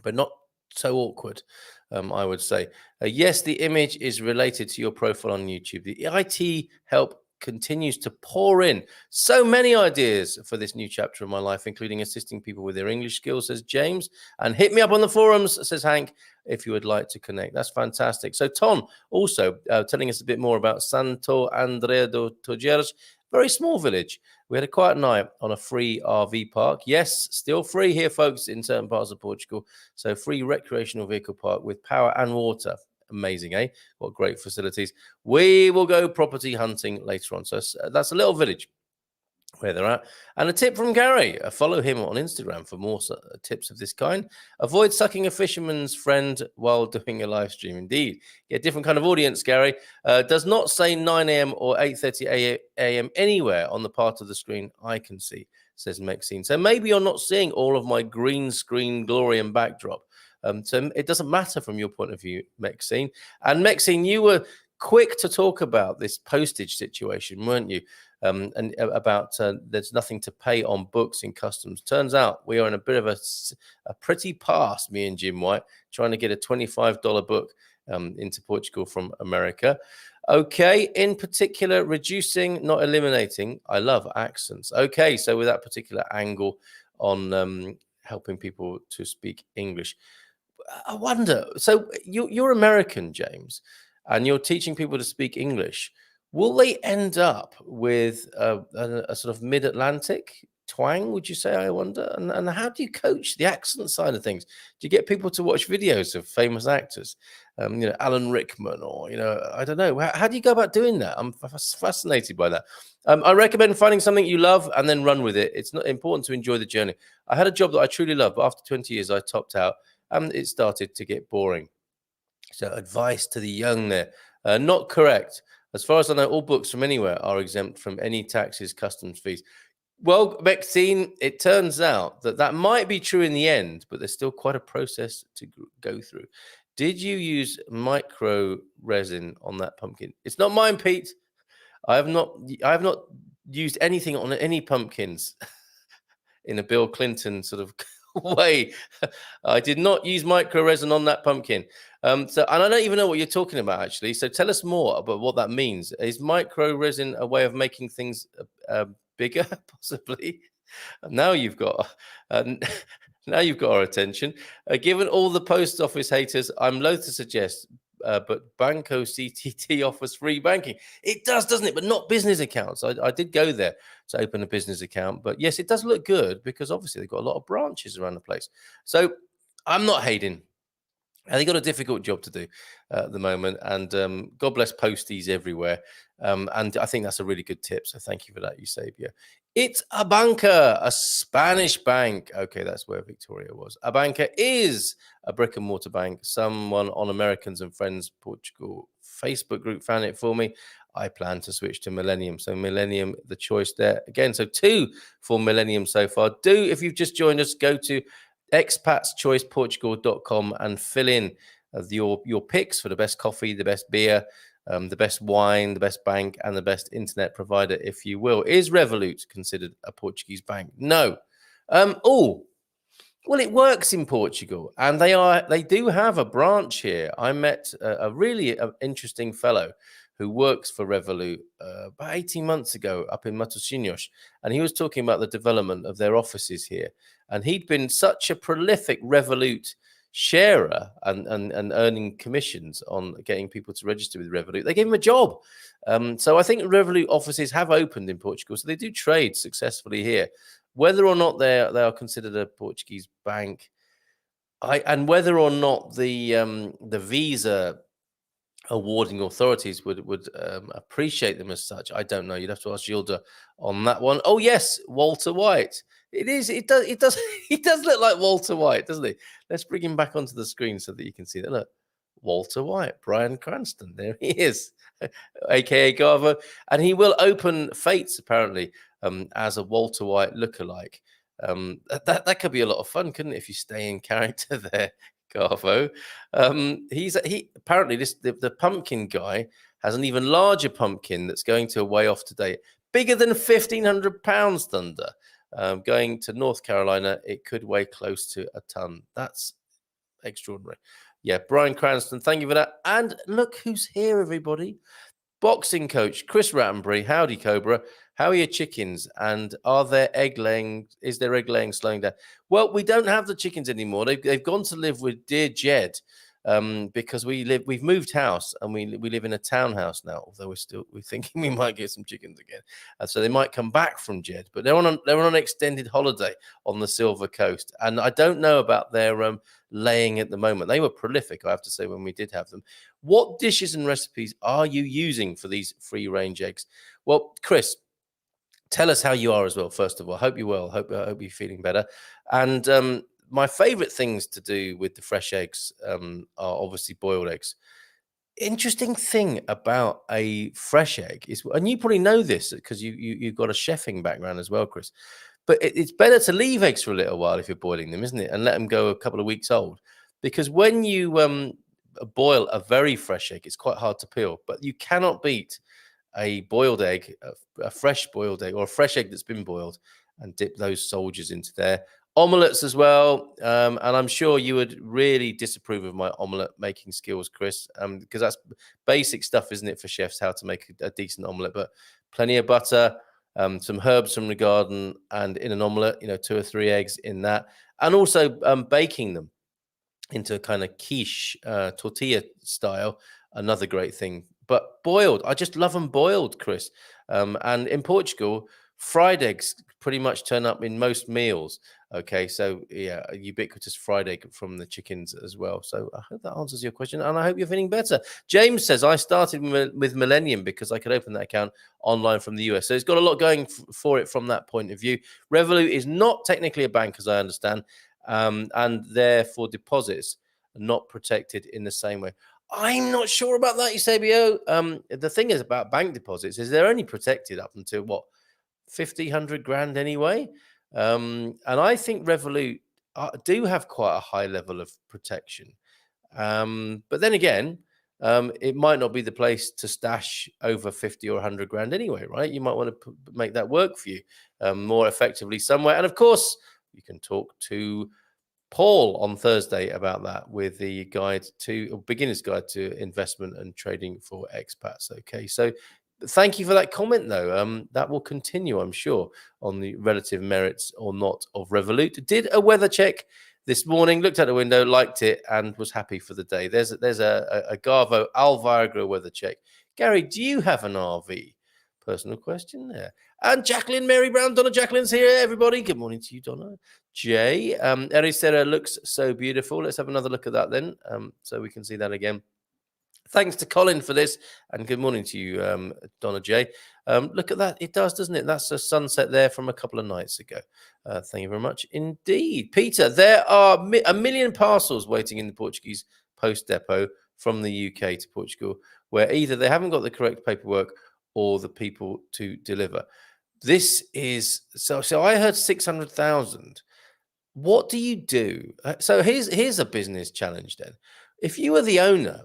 but not so awkward, I would say. Yes, the image is related to your profile on YouTube. The IT help continues to pour in. So many ideas for this new chapter of my life, including assisting people with their English skills, says James. And hit me up on the forums, says Hank, if you would like to connect. That's fantastic. So Tom also telling us a bit more about Santo Andrea do Tojeras, very small village. We had a quiet night on a free RV park. Yes, still free here, folks, in certain parts of Portugal. So free recreational vehicle park with power and water. Amazing, eh? What great facilities. We will go property hunting later on. So that's a little village where they're at. And a tip from Gary. Follow him on Instagram for more tips of this kind. Avoid sucking a fisherman's friend while doing a live stream. Indeed. Get a different kind of audience, Gary. Does not say 9 a.m. or 8:30 a.m. anywhere on the part of the screen I can see. says Maxine. So maybe you're not seeing all of my green screen glory and backdrop. So it doesn't matter from your point of view, Maxine. And Maxine, you were quick to talk about this postage situation, weren't you? And about there's nothing to pay on books in customs. Turns out we are in a bit of a pretty pass, me and Jim White, trying to get a $25 book into Portugal from America. Okay, in particular, reducing, not eliminating. I love accents. Okay, so with that particular angle on helping people to speak English. I wonder, so you're American, James, and you're teaching people to speak English. Will they end up with a sort of mid-Atlantic twang, would you say, I wonder? And how do you coach the accent side of things? Do you get people to watch videos of famous actors, Alan Rickman, or, I don't know. How do you go about doing that? I'm fascinated by that. I recommend finding something you love and then run with it. It's not important to enjoy the journey. I had a job that I truly loved, but after 20 years, I topped out and it started to get boring. So advice to the young there, not correct. As far as I know, all books from anywhere are exempt from any taxes, customs fees. Well, Maxine, it turns out that might be true in the end, but there's still quite a process to go through. Did you use micro resin on that pumpkin? It's not mine, Pete. I have not used anything on any pumpkins in a Bill Clinton sort of way. I did not use micro resin on that pumpkin. And I don't even know what you're talking about, actually. So tell us more about what that means. Is micro resin a way of making things bigger, possibly? Now you've got now you've got our attention. Given all the post office haters, I'm loath to suggest, but Banco CTT offers free banking. It does, doesn't it? But not business accounts. I did go there to open a business account, but yes, it does look good because obviously they've got a lot of branches around the place. So I'm not hating. And they got a difficult job to do at the moment. And God bless posties everywhere. And I think that's a really good tip. So thank you for that, Eusebio. It's a banca, a Spanish bank. Okay, that's where Victoria was. A banca is a brick and mortar bank. Someone on Americans and Friends Portugal Facebook group found it for me. I plan to switch to Millennium. So Millennium, the choice there. Again, so 2 for Millennium so far. If you've just joined us, go to expatschoiceportugal.com and fill in your picks for the best coffee, the best beer, the best wine, the best bank, and the best internet provider, if you will. Is Revolut considered a Portuguese bank? No. Well, it works in Portugal, and they do have a branch here. I met a really interesting fellow who works for Revolut about 18 months ago up in Matosinhos, and he was talking about the development of their offices here. And he'd been such a prolific Revolut sharer and earning commissions on getting people to register with Revolut. They gave him a job. So I think Revolut offices have opened in Portugal, so they do trade successfully here. Whether or not they are considered a Portuguese bank, and whether or not the visa awarding authorities would appreciate them as such, I don't know. You'd have to ask Gilda on that one. Oh yes, Walter White. It is. It does. He does look like Walter White, doesn't he? Let's bring him back onto the screen so that you can see that. Look, Walter White, Bryan Cranston. There he is, aka Garvo, and he will open Fates apparently as a Walter White lookalike. That could be a lot of fun, couldn't it? If you stay in character there, Garvo. He apparently the pumpkin guy has an even larger pumpkin that's going to a way off today, bigger than £1,500. Thunder. Going to North Carolina, it could weigh close to a ton. That's extraordinary. Yeah, Bryan Cranston, thank you for that. And look who's here, everybody. Boxing coach Chris Rattenbury. Howdy, Cobra. How are your chickens? And is their egg laying slowing down? Well, we don't have the chickens anymore. They've gone to live with dear Jed because we've moved house and we live in a townhouse now. Although we're thinking we might get some chickens again, so they might come back from Jed. But they're on an extended holiday on the Silver Coast, and I don't know about their laying at the moment. They were prolific, I have to say, when we did have them. What dishes and recipes are you using for these free range eggs? Well, Chris, tell us how you are as well. First of all, hope you're well. Hope you're feeling better. And my favorite things to do with the fresh eggs are obviously boiled eggs. Interesting thing about a fresh egg is, and you probably know this because you've got a chefing background as well, Chris. But it's better to leave eggs for a little while if you're boiling them, isn't it? And let them go a couple of weeks old. Because when you boil a very fresh egg, it's quite hard to peel. But you cannot beat a boiled egg, a fresh boiled egg, or a fresh egg that's been boiled, and dip those soldiers into there. Omelettes as well. And I'm sure you would really disapprove of my omelette making skills, Chris, because that's basic stuff, isn't it, for chefs, how to make a decent omelette. But plenty of butter, some herbs from the garden, and in an omelette, 2 or 3 eggs in that. And also baking them into a kind of quiche, tortilla style, another great thing. But boiled, I just love them boiled, Chris. And in Portugal, fried eggs pretty much turn up in most meals. Okay, so yeah, a ubiquitous fried egg from the chickens as well. So I hope that answers your question, and I hope you're feeling better. James says, I started with Millennium because I could open that account online from the US. So it's got a lot going for it from that point of view. Revolut is not technically a bank, as I understand, and therefore deposits are not protected in the same way. I'm not sure about that, Eusebio. The thing is about bank deposits is they're only protected up until what, 50, 100 grand anyway. And I think Revolut do have quite a high level of protection. But then again, it might not be the place to stash over 50 or 100 grand anyway, right? You might want to make that work for you more effectively somewhere. And of course, you can talk to Paul on Thursday about that with the beginner's guide to investment and trading for expats. Okay, so thank you for that comment, though. That will continue, I'm sure, on the relative merits or not of Revolut. Did a weather check this morning, looked out the window, liked it, and was happy for the day. There's a Garvo Alviagra weather check. Gary, do you have an RV? Personal question there. And Jacqueline, Mary Brown, Donna Jacqueline's here, everybody. Good morning to you, Donna. Jay, Ericera looks so beautiful. Let's have another look at that then, so we can see that again. Thanks to Colin for this, and good morning to you, Donna J. Look at that. It does, doesn't it? That's a sunset there from a couple of nights ago. Thank you very much indeed. Peter, there are 1 million parcels waiting in the Portuguese post depot from the UK to Portugal, where either they haven't got the correct paperwork or the people to deliver. This is, so I heard 600,000. What do you do? So here's a business challenge then. If you are the owner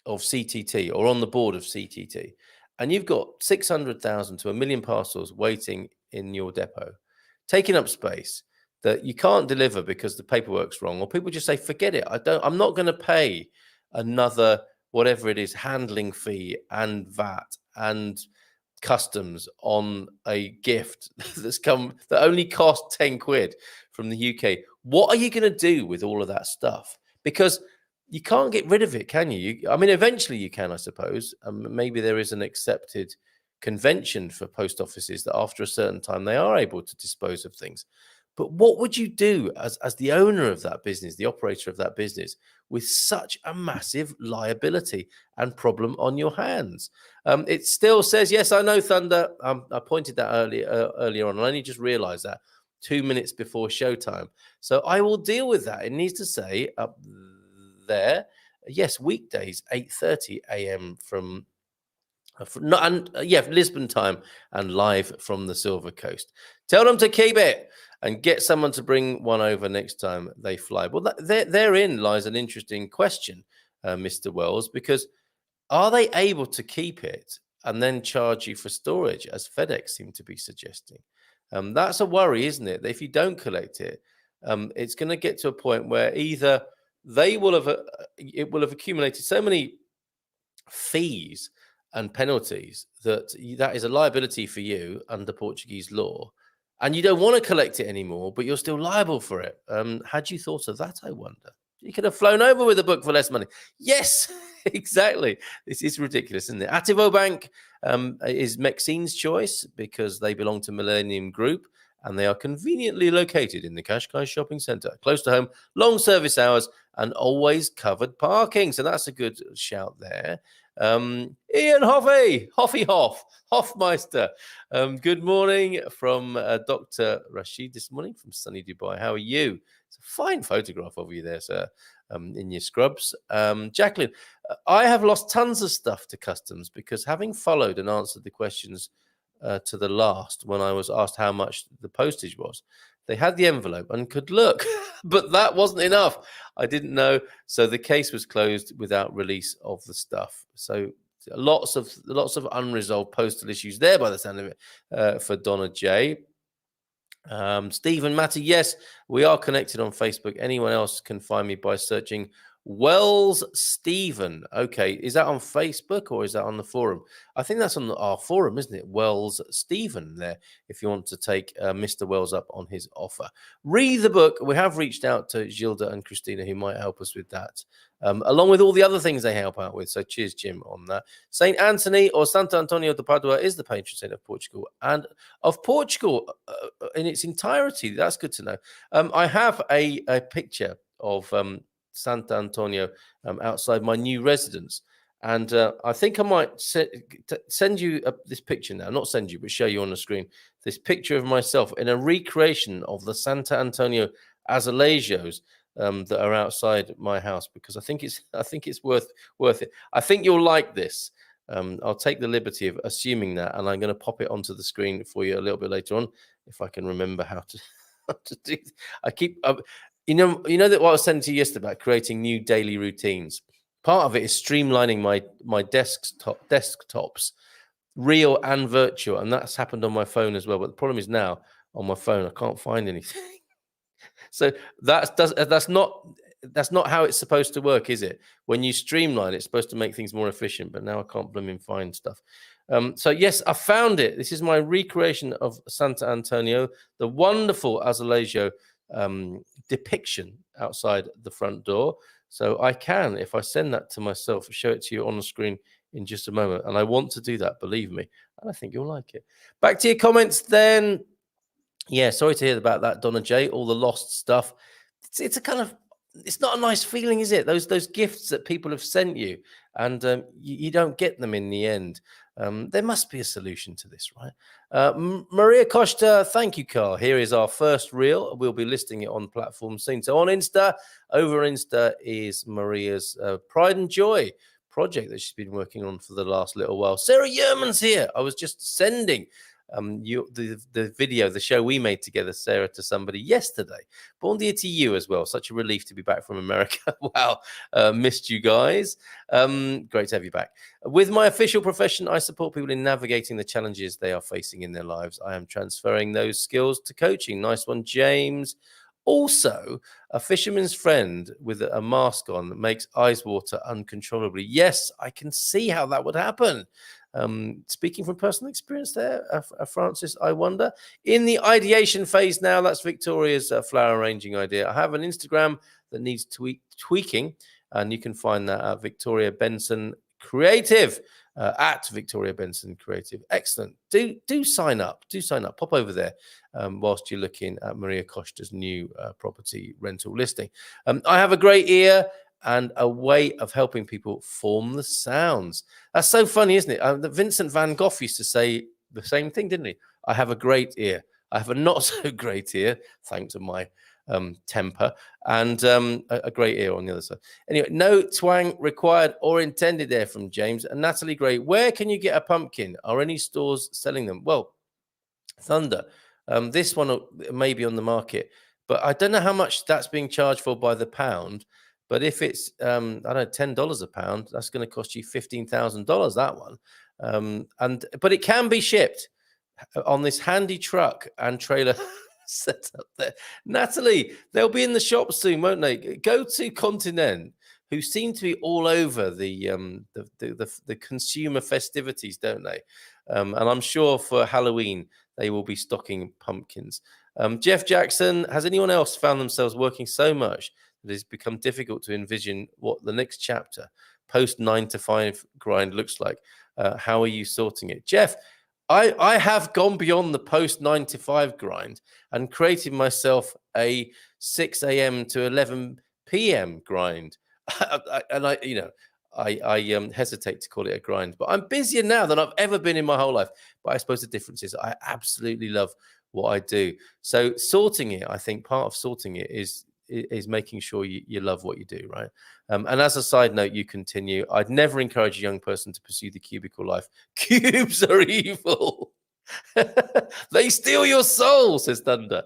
of CTT or on the board of CTT, and you've got 600,000 to 1 million parcels waiting in your depot, taking up space that you can't deliver because the paperwork's wrong, or people just say, forget it, I'm not going to pay another, whatever it is, handling fee and VAT and customs on a gift that only cost 10 quid from the UK. What are you going to do with all of that stuff? Because you can't get rid of it, can you? I mean, eventually you can, I suppose. Maybe there is an accepted convention for post offices that after a certain time they are able to dispose of things. But what would you do as the owner of that business, the operator of that business, with such a massive liability and problem on your hands? It still says, yes, I know, Thunder. I pointed that earlier on. I only just realized that 2 minutes before showtime. So I will deal with that. It needs to say up there, yes, weekdays, 8:30 a.m. from Lisbon time, and live from the Silver Coast. Tell them to keep it and get someone to bring one over next time they fly. Well, therein lies an interesting question, Mr. Wells, because are they able to keep it and then charge you for storage, as FedEx seem to be suggesting? That's a worry, isn't it? That if you don't collect it, it's going to get to a point where either it will have accumulated so many fees and penalties that is a liability for you under Portuguese law, and you don't want to collect it anymore, but you're still liable for it. Had you thought of that, I wonder? You could have flown over with a book for less money. Yes, exactly. This is ridiculous, isn't it? Ativo Bank is Maxine's choice because they belong to Millennium Group, and they are conveniently located in the Qashqai shopping centre, close to home, long service hours, and always covered parking. So that's a good shout there. Ian Hoffmeister. Good morning from Dr. Rashid this morning from sunny Dubai. How are you? It's a fine photograph of you there, sir, in your scrubs. Jacqueline, I have lost tons of stuff to customs because having followed and answered the questions to the last when I was asked how much the postage was. They had the envelope and could look, but that wasn't enough. I didn't know. So the case was closed without release of the stuff. So lots of unresolved postal issues there by the sound of it for Donna J. Stephen Matty, yes, we are connected on Facebook. Anyone else can find me by searching Wells Stephen. Okay, is that on Facebook or is that on the forum? I think that's on our forum, isn't it? Wells Stephen there, if you want to take Mr. Wells up on his offer. Read the book. We have reached out to Gilda and Christina, who might help us with that, along with all the other things they help out with. So cheers, Jim, on that. St. Anthony or Santo Antonio de Padua is the patron saint of Portugal and of Portugal in its entirety. That's good to know. I have a picture of Santo Antonio outside my new residence. And I think I might send you this picture now, not send you, but show you on the screen, this picture of myself in a recreation of the Santo Antonio azulejos that are outside my house, because I think it's worth it. I think you'll like this. I'll take the liberty of assuming that, and I'm going to pop it onto the screen for you a little bit later on, if I can remember how to do. I keep... You know that what I was saying to you yesterday about creating new daily routines. Part of it is streamlining my desktops, real and virtual, and that's happened on my phone as well. But the problem is now on my phone I can't find anything. So that's not how it's supposed to work, is it? When you streamline, it's supposed to make things more efficient. But now I can't blooming find stuff. So yes, I found it. This is my recreation of Santo Antonio, the wonderful azulejo depiction outside the front door. So I can, if I send that to myself, show it to you on the screen in just a moment. And I want to do that, believe me. And I think you'll like it. Back to your comments then. Yeah, sorry to hear about that, Donna J. All the lost stuff. It's a kind of, it's not a nice feeling, is it? Those gifts that people have sent you, and you don't get them in the end. There must be a solution to this, right? Maria Costa, thank you, Carl. Here is our first reel. We'll be listing it on platform soon. So on Insta, over Insta is Maria's Pride and Joy project that she's been working on for the last little while. Sarah Yerman's here. I was just sending the video, the show we made together, Sarah, to somebody yesterday. Bon dia to you as well. Such a relief to be back from America. Wow, missed you guys. Great to have you back. With my official profession, I support people in navigating the challenges they are facing in their lives. I am transferring those skills to coaching. Nice one, James. Also, a fisherman's friend with a mask on that makes eyes water uncontrollably. Yes, I can see how that would happen. Speaking from personal experience there, Francis, I wonder. In the ideation phase now, that's Victoria's flower arranging idea. I have an Instagram that needs tweaking, and you can find that at Victoria Benson Creative, at Victoria Benson Creative. Excellent. Do sign up. Do sign up. Pop over there whilst you're looking at Maria Costa's new property rental listing. I have a great ear and a way of helping people form the sounds. That's so funny, isn't it? Vincent van Gogh used to say the same thing, didn't he? I have a great ear. I have a not so great ear, thanks to my temper, and a great ear on the other side. Anyway, no twang required or intended there from James. And Natalie Gray, where can you get a pumpkin? Are any stores selling them? Well, Thunder, this one may be on the market, but I don't know how much that's being charged for by the pound. But if it's, I don't know, $10 a pound, that's going to cost you $15,000, that one. But it can be shipped on this handy truck and trailer set up there. Natalie, they'll be in the shop soon, won't they? Go to Continent, who seem to be all over the consumer festivities, don't they? And I'm sure for Halloween, they will be stocking pumpkins. Jeff Jackson, has anyone else found themselves working so much that it's become difficult to envision what the next chapter, post 9-to-5 grind, looks like? How are you sorting it? Jeff, I have gone beyond the post 9-to-5 grind and created myself a 6 a.m. to 11 p.m. grind. I hesitate to call it a grind, but I'm busier now than I've ever been in my whole life. But I suppose the difference is I absolutely love what I do. So sorting it, I think part of sorting it is making sure you love what you do, right? And as a side note, you continue. I'd never encourage a young person to pursue the cubicle life. Cubes are evil. They steal your soul, says Thunder.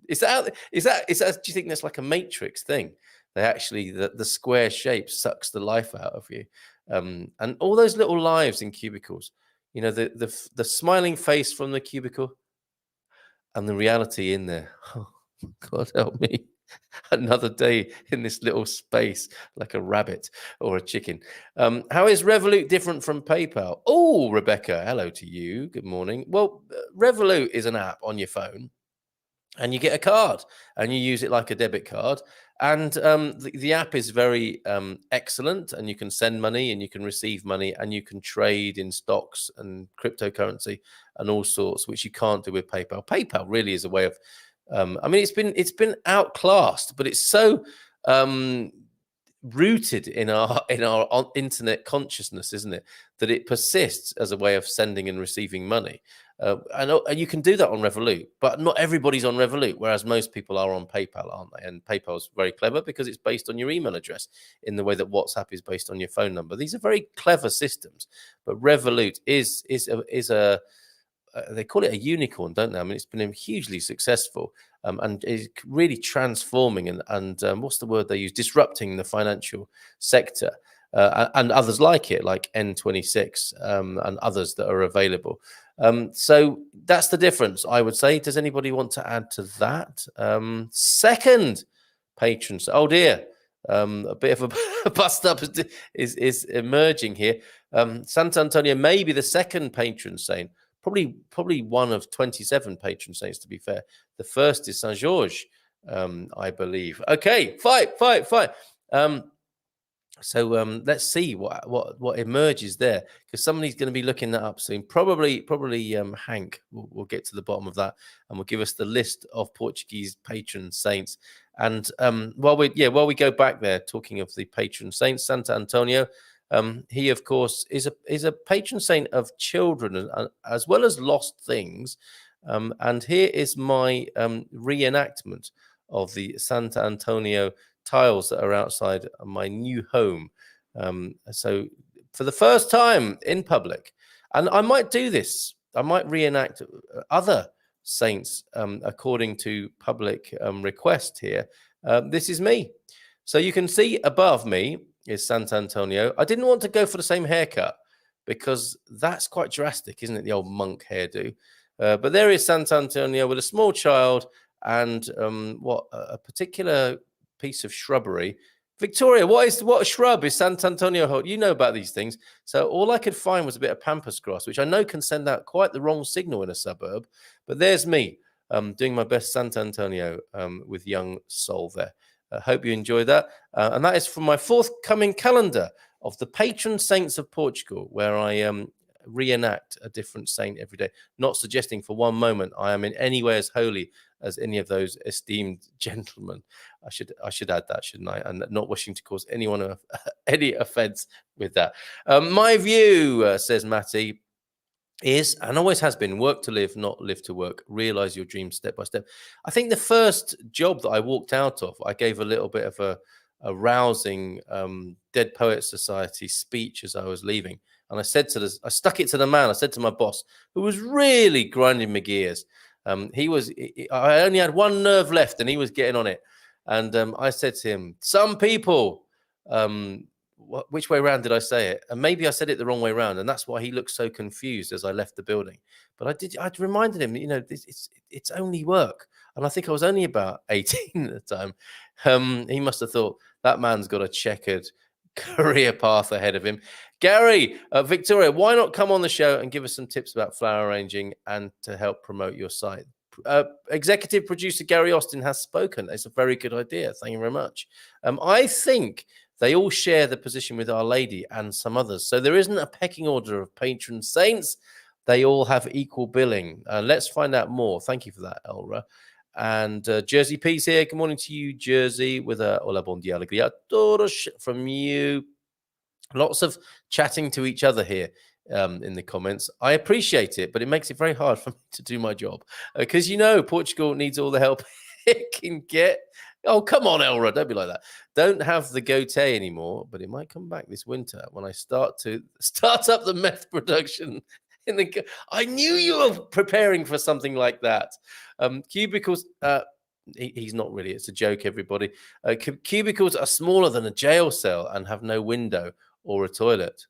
Is that? Do you think that's like a Matrix thing? They actually the square shape sucks the life out of you, and all those little lives in cubicles. You know, the smiling face from the cubicle and the reality in there. Oh, God help me. Another day in this little space like a rabbit or a chicken. How is Revolut different from PayPal? Oh, Rebecca, hello to you. Good morning. Well, Revolut is an app on your phone and you get a card and you use it like a debit card. And the app is very excellent, and you can send money and you can receive money and you can trade in stocks and cryptocurrency and all sorts, which you can't do with PayPal. PayPal really is a way of, I mean, it's been outclassed, but it's so rooted in our internet consciousness, isn't it, that it persists as a way of sending and receiving money. And you can do that on Revolut, but not everybody's on Revolut, whereas most people are on PayPal, aren't they? And PayPal's very clever because it's based on your email address in the way that WhatsApp is based on your phone number. These are very clever systems, but Revolut is a they call it a unicorn, don't they? I mean, it's been hugely successful, and is really transforming and what's the word they use? Disrupting the financial sector, and others like it, like N26 and others that are available. So that's the difference, I would say. Does anybody want to add to that? Second patron. Oh dear. A bit of a bust up is emerging here. Sant Antonio may be the second patron saint. Probably one of 27 patron saints, to be fair. The first is Saint George, I believe. Okay, fight. So let's see what emerges there, because somebody's going to be looking that up soon. Probably Hank will get to the bottom of that and will give us the list of Portuguese patron saints. And while we go back there, talking of the patron saints, Santa Antonio. He, of course, is a patron saint of children as well as lost things. And here is my reenactment of the Santa Antonio tiles that are outside my new home. So for the first time in public, and I might do this, I might reenact other saints according to public request here. This is me. So you can see above me is Sant Antonio. I didn't want to go for the same haircut because that's quite drastic, isn't it? The old monk hairdo. But there is Sant Antonio with a small child and a particular piece of shrubbery. Victoria, what shrub is Sant Antonio? You know about these things. So all I could find was a bit of pampas grass, which I know can send out quite the wrong signal in a suburb. But there's me doing my best Sant Antonio with young soul there. I hope you enjoy that. And that is from my forthcoming calendar of the patron saints of Portugal, where I reenact a different saint every day, not suggesting for one moment I am in any way as holy as any of those esteemed gentlemen. I should add that, shouldn't I? And not wishing to cause anyone any offense with that. My view, says Matty, is and always has been work to live, not live to work. Realize your dreams step by step. I think the first job that I walked out of, I gave a little bit of a rousing Dead Poets Society speech as I was leaving. And I stuck it to the man. I said to my boss, who was really grinding my gears. I only had one nerve left and he was getting on it. And I said to him, some people, which way around did I say it? And maybe I said it the wrong way around, and that's why he looked so confused as I left the building. But I'd reminded him, it's only work. And I think I was only about 18 at the time. He must have thought that man's got a checkered career path ahead of him. Gary, Victoria, why not come on the show and give us some tips about flower arranging and to help promote your site? Executive producer Gary Austin has spoken. It's a very good idea. Thank you very much. I think they all share the position with Our Lady and some others. So there isn't a pecking order of patron saints. They all have equal billing. Let's find out more. Thank you for that, Elra. And Jersey P's here. Good morning to you, Jersey, with a hola, bon dia, alegría, todos from you. Lots of chatting to each other here in the comments. I appreciate it, but it makes it very hard for me to do my job because, Portugal needs all the help it can get. Oh, come on, Elra. Don't be like that. Don't have the goatee anymore, but it might come back this winter when I start up the meth production I knew you were preparing for something like that. Cubicles. He's not really. It's a joke, everybody. Cubicles are smaller than a jail cell and have no window or a toilet.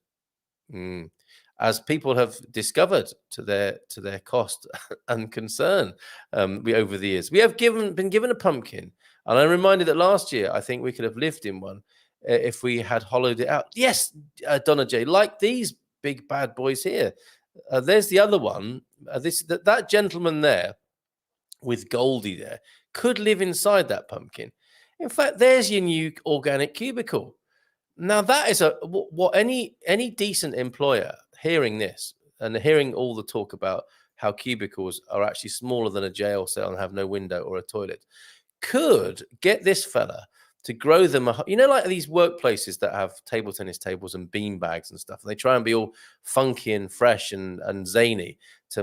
As people have discovered to their cost and concern, over the years, we have been given a pumpkin, and I'm reminded that last year I think we could have lived in one if we had hollowed it out. Yes, Donna J, like these big bad boys here. There's the other one. That gentleman there with Goldie there could live inside that pumpkin. In fact, there's your new organic cubicle. Now that is what any decent employer hearing this and hearing all the talk about how cubicles are actually smaller than a jail cell and have no window or a toilet could get this fella to grow them. Like these workplaces that have table tennis tables and bean bags and stuff. They try and be all funky and fresh and zany to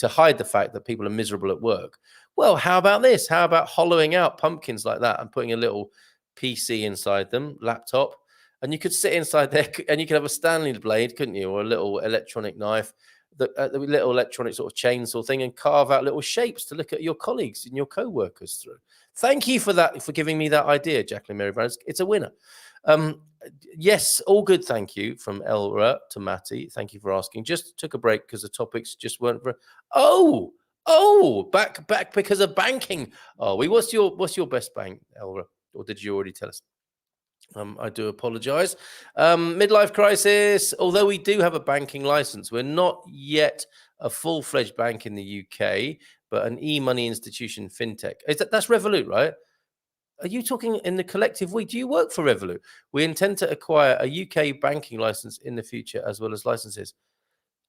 hide the fact that people are miserable at work. Well, how about this? How about hollowing out pumpkins like that and putting a little PC inside them, laptop, and you could sit inside there and you could have a Stanley blade, couldn't you? Or a little electronic knife, the little electronic sort of chainsaw thing, and carve out little shapes to look at your colleagues and your co-workers through. Thank you for that, for giving me that idea, Jacqueline Mary Brown. It's a winner. Yes, all good. Thank you from Elra to Matty. Thank you for asking. Just took a break because the topics just weren't. Back because of banking. What's your best bank, Elra? Or did you already tell us? I do apologize. Midlife crisis. Although we do have a banking license, we're not yet a full-fledged bank in the UK, but an e-money institution, fintech. That's Revolut, right? Are you talking in the collective we? Do you work for Revolut? We intend to acquire a UK banking license in the future, as well as licenses.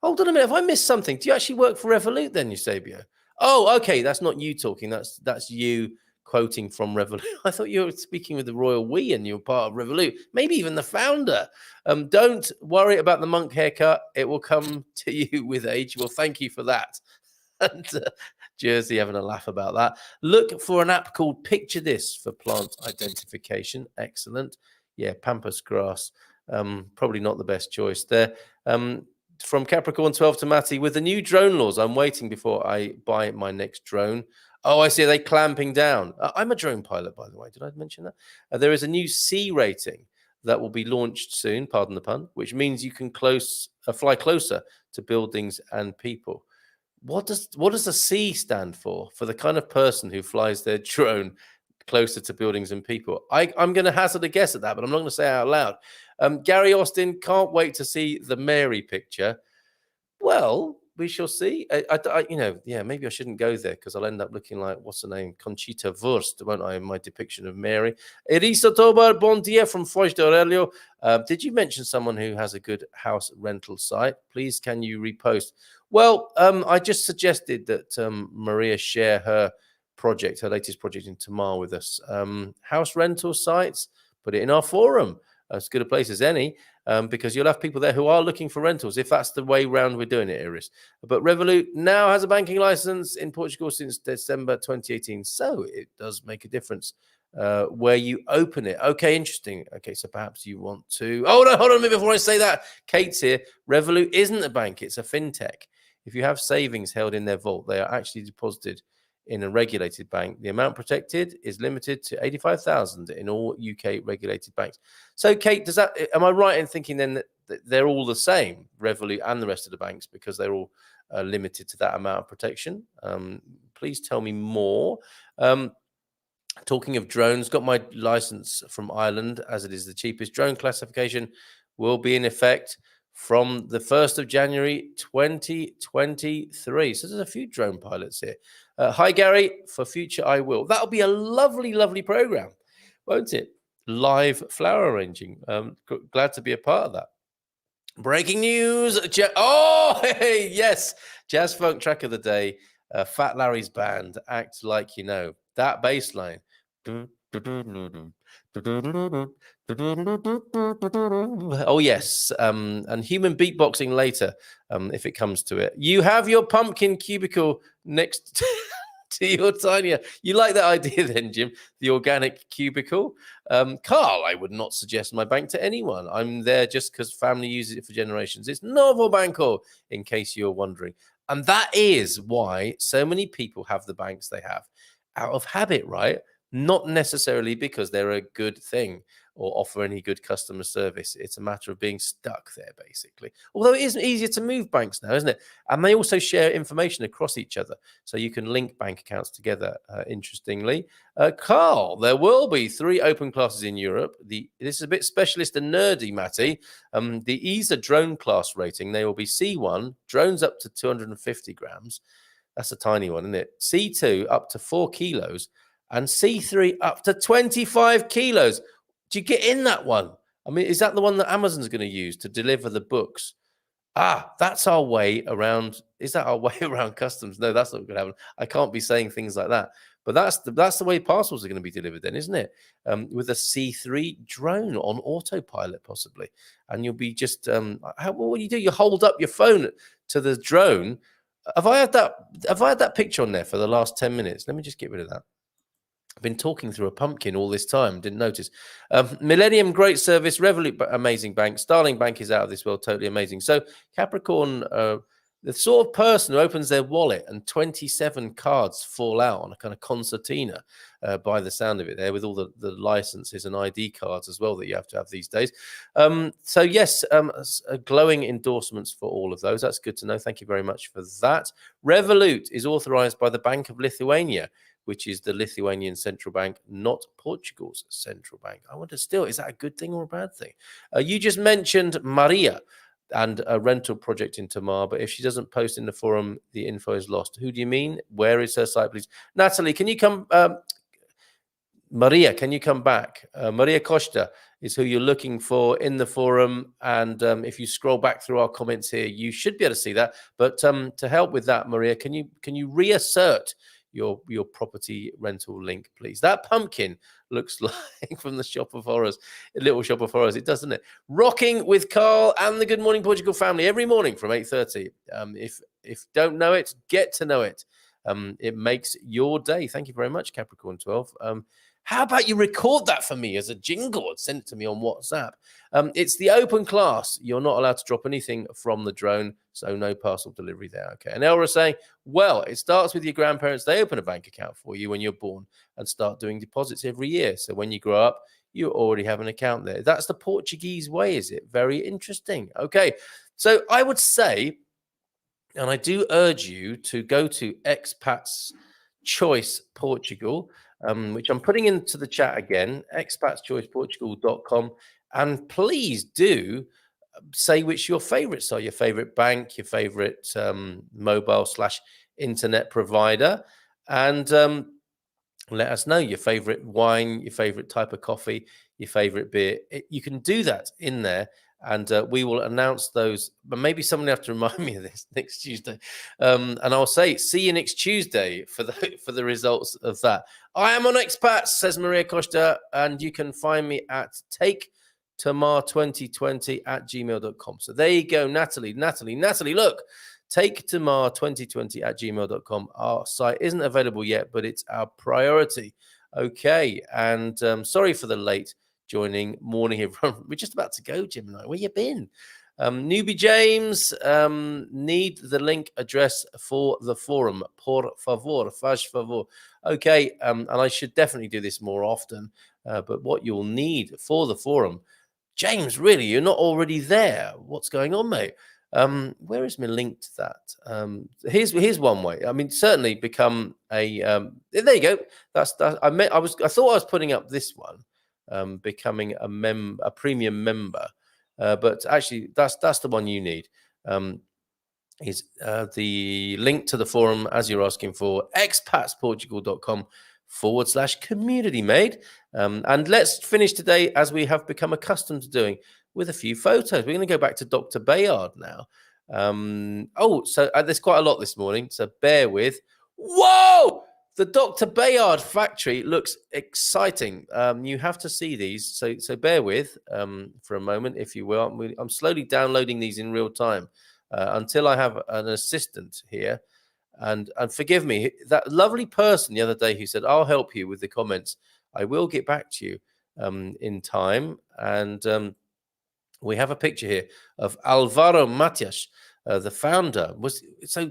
Hold on a minute. Have I missed something? Do you actually work for Revolut then, Eusebio? Oh, okay. That's not you talking. That's you quoting from Revolut. I thought you were speaking with the royal we and you were part of Revolut. Maybe even the founder. Don't worry about the monk haircut. It will come to you with age. Well, thank you for that. And Jersey having a laugh about that. Look for an app called Picture This for plant identification. Excellent. Yeah, pampas grass. Probably not the best choice there. From Capricorn 12 to Matty, with the new drone laws, I'm waiting before I buy my next drone. Oh, I see. Are they clamping down? I'm a drone pilot, by the way. Did I mention that? There is a new C rating that will be launched soon, pardon the pun, which means you can fly closer to buildings and people. What does the C stand for? For the kind of person who flies their drone closer to buildings and people. I'm going to hazard a guess at that, but I'm not going to say it out loud. Gary Austin, can't wait to see the Mary picture. Well, we shall see. Maybe I shouldn't go there because I'll end up looking like, what's her name? Conchita Wurst, won't I, in my depiction of Mary. Elisa Tobar, bon dia from Foz de Aurelio. Did you mention someone who has a good house rental site? Please, can you repost? Well, I just suggested that Maria share her latest project in Tamar with us. House rental sites, put it in our forum. As good a place as any, because you'll have people there who are looking for rentals, if that's the way round we're doing it, Iris. But Revolut now has a banking license in Portugal since December 2018. So it does make a difference where you open it. Okay, interesting. Okay, so perhaps you want to... hold on a minute before I say that. Kate's here. Revolut isn't a bank. It's a fintech. If you have savings held in their vault, they are actually deposited in a regulated bank. The amount protected is limited to 85,000 in all UK regulated banks. So, Kate, am I right in thinking then that they're all the same, Revolut and the rest of the banks, because they're all limited to that amount of protection? Please tell me more. Talking of drones, got my license from Ireland, as it is the cheapest. Drone classification will be in effect from the 1st of January 2023. So there's a few drone pilots here. Hi, Gary. For future, I will. That'll be a lovely, lovely program, won't it? Live flower arranging. Glad to be a part of that. Breaking news. Hey, yes. Jazz Funk track of the day. Fat Larry's band. Act Like You Know. That bass line. Oh, yes. And human beatboxing later, if it comes to it. You have your pumpkin cubicle next... to your tinier. You like that idea then, Jim? The organic cubicle? Carl, I would not suggest my bank to anyone. I'm there just because family uses it for generations. It's Novo Banco, in case you're wondering. And that is why so many people have the banks they have out of habit, right? Not necessarily because they're a good thing or offer any good customer service. It's a matter of being stuck there, basically. Although it is easier to move banks now, isn't it? And they also share information across each other. So you can link bank accounts together, interestingly. Carl, there will be 3 open classes in Europe. This is a bit specialist and nerdy, Matty. The ESA drone class rating, they will be C1, drones up to 250 grams. That's a tiny one, isn't it? C2 up to 4 kilos and C3 up to 25 kilos. Do you get in that one? I mean, is that the one that Amazon's going to use to deliver the books? That's our way around. Is that our way around customs? No, that's not going to happen. I can't be saying things like that. But that's the way parcels are going to be delivered then, isn't it? With a C3 drone on autopilot, possibly. And you'll be just, what do? You hold up your phone to the drone. Have I had that picture on there for the last 10 minutes? Let me just get rid of that. I've been talking through a pumpkin all this time, didn't notice. Millennium, great service. Revolut, amazing bank. Starling Bank is out of this world, totally amazing. So Capricorn, the sort of person who opens their wallet and 27 cards fall out on a kind of concertina, by the sound of it there, with all the licenses and ID cards as well that you have to have these days. So yes, glowing endorsements for all of those. That's good to know. Thank you very much for that. Revolut is authorized by the Bank of Lithuania, which is the Lithuanian central bank, not Portugal's central bank. I wonder still, is that a good thing or a bad thing? You just mentioned Maria and a rental project in Tamar, but if she doesn't post in the forum, the info is lost. Who do you mean? Where is her site, please? Natalie, can you come? Maria, can you come back? Maria Costa is who you're looking for in the forum. And if you scroll back through our comments here, you should be able to see that. But to help with that, Maria, can you reassert your property rental link, please? That pumpkin looks like from the Shop of Horrors, Little Shop of Horrors. It doesn't it? Rocking with Carl and the Good Morning Portugal family every morning from 8:30. If don't know it, get to know it. It makes your day. Thank you very much, Capricorn 12. How about you record that for me as a jingle and send it to me on WhatsApp? It's the open class. You're not allowed to drop anything from the drone, so no parcel delivery there. Okay. And Elra saying, well, it starts with your grandparents. They open a bank account for you when you're born and start doing deposits every year. So when you grow up, you already have an account there. That's the Portuguese way, is it? Very interesting. Okay. So I would say, and I do urge you to go to Expats Choice Portugal, which I'm putting into the chat again, expatschoiceportugal.com. And please do say which your favorites are, your favorite bank, your favorite mobile/internet provider. And let us know your favorite wine, your favorite type of coffee, your favorite beer. You can do that in there. And we will announce those, but maybe someone will have to remind me of this next Tuesday. And I'll say, see you next Tuesday for the results of that. I am on Expats, says Maria Costa, and you can find me at taketamar2020@gmail.com. So there you go, Natalie, look, taketamar2020@gmail.com. Our site isn't available yet, but it's our priority. Okay, and sorry for the late joining morning, everyone. We're just about to go, Jim and I. Where you been? Newbie James, need the link address for the forum. Por favor, faz favor. Okay, and I should definitely do this more often, but what you'll need for the forum, James, really, you're not already there. What's going on, mate? Where is my link to that? Here's one way. I mean, certainly become a there you go. I thought I was putting up this one. Becoming a premium member, but actually that's the one you need. Is the link to the forum, as you're asking for, expatsportugal.com/community made. And let's finish today, as we have become accustomed to doing, with a few photos. We're going to go back to Dr. Bayard now. So there's quite a lot this morning, so bear with. Whoa! The Dr. Bayard factory looks exciting. You have to see these, so bear with for a moment, if you will. I'm slowly downloading these in real time until I have an assistant here. And forgive me, that lovely person the other day who said, I'll help you with the comments. I will get back to you in time. And we have a picture here of Alvaro Matias, the founder.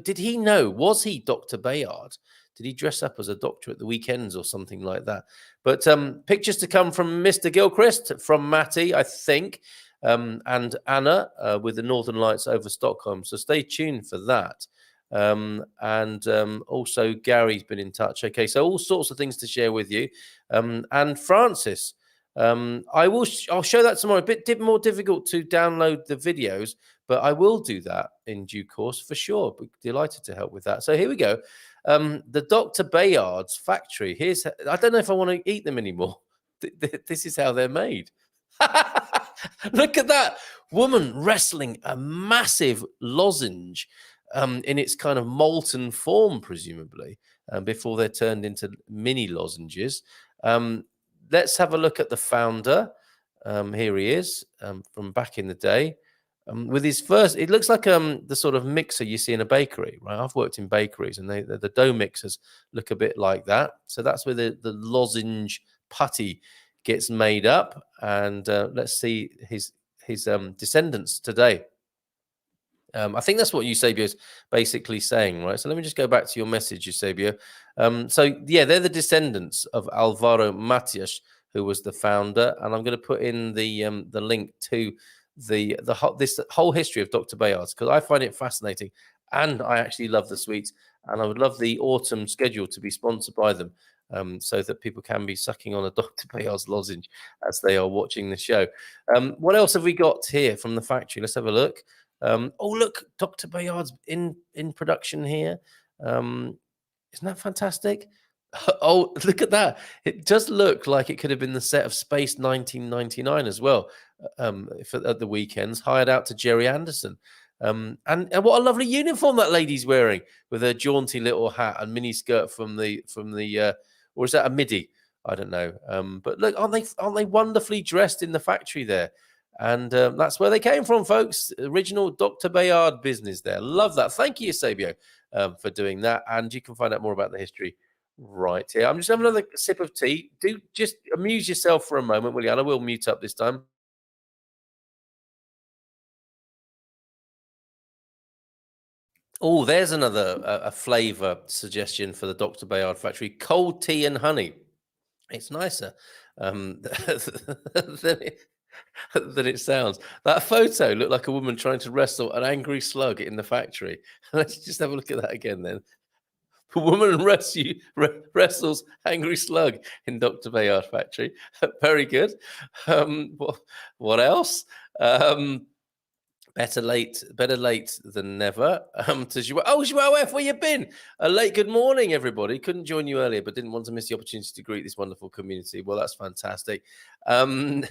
Did he know? Was he Dr. Bayard? Did he dress up as a doctor at the weekends or something like that? But pictures to come from Mr. Gilchrist, from Matty, I think, and Anna with the Northern Lights over Stockholm. So stay tuned for that. Also Gary's been in touch. Okay, so all sorts of things to share with you. And Francis, I'll show that tomorrow. A bit more difficult to download the videos, but I will do that in due course for sure. Be delighted to help with that. So here we go. The Dr. Bayard's factory. I don't know if I want to eat them anymore. This is how they're made. Look at that woman wrestling a massive lozenge in its kind of molten form, presumably, before they're turned into mini lozenges. Let's have a look at the founder. Here he is from back in the day. With his first, it looks like the sort of mixer you see in a bakery, right? I've worked in bakeries, and the dough mixers look a bit like that. So that's where the lozenge putty gets made up. And let's see his descendants today. I think that's what Eusebio is basically saying, right? So let me just go back to your message, Eusebio. They're the descendants of Alvaro Matias, who was the founder, and I'm going to put in the link to this whole history of Dr. Bayard's, because I find it fascinating, and I actually love the sweets, and I would love the autumn schedule to be sponsored by them, so that people can be sucking on a Dr. Bayard's lozenge as they are watching the show. What else have we got here from the factory? Let's have a look. Look, Dr. Bayard's in production here. Isn't that fantastic? Oh, look at that. It does look like it could have been the set of Space 1999 as well, at the weekends, hired out to Jerry Anderson. And what a lovely uniform that lady's wearing, with her jaunty little hat and mini skirt from the or is that a midi? I don't know. But look, aren't they wonderfully dressed in the factory there? And that's where they came from, folks. Original Dr. Bayard business there. Love that. Thank you, Eusebio, for doing that. And you can find out more about the history right here. I'm just having another sip of tea. Do just amuse yourself for a moment, will you? And I will mute up this time. Oh, there's another a flavour suggestion for the Dr. Bayard factory. Cold tea and honey. It's nicer than it sounds. That photo looked like a woman trying to wrestle an angry slug in the factory. Let's just have a look at that again then. A woman wrestles angry slug in Dr. Bayard factory. Very good. What else? Better late than never. Joao F, where you been? A late good morning, everybody. Couldn't join you earlier, but didn't want to miss the opportunity to greet this wonderful community. Well, that's fantastic. Kate,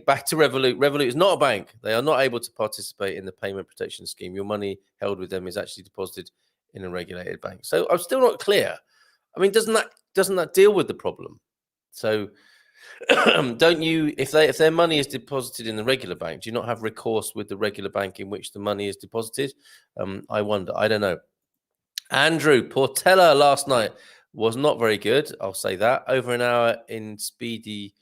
back to Revolut. Revolut is not a bank. They are not able to participate in the payment protection scheme. Your money held with them is actually deposited in a regulated bank. So I'm still not clear. I mean, doesn't that deal with the problem? So don't you, if their money is deposited in the regular bank, do you not have recourse with the regular bank in which the money is deposited? I wonder. I don't know. Andrew, Portela last night was not very good. I'll say that. Over an hour in speedy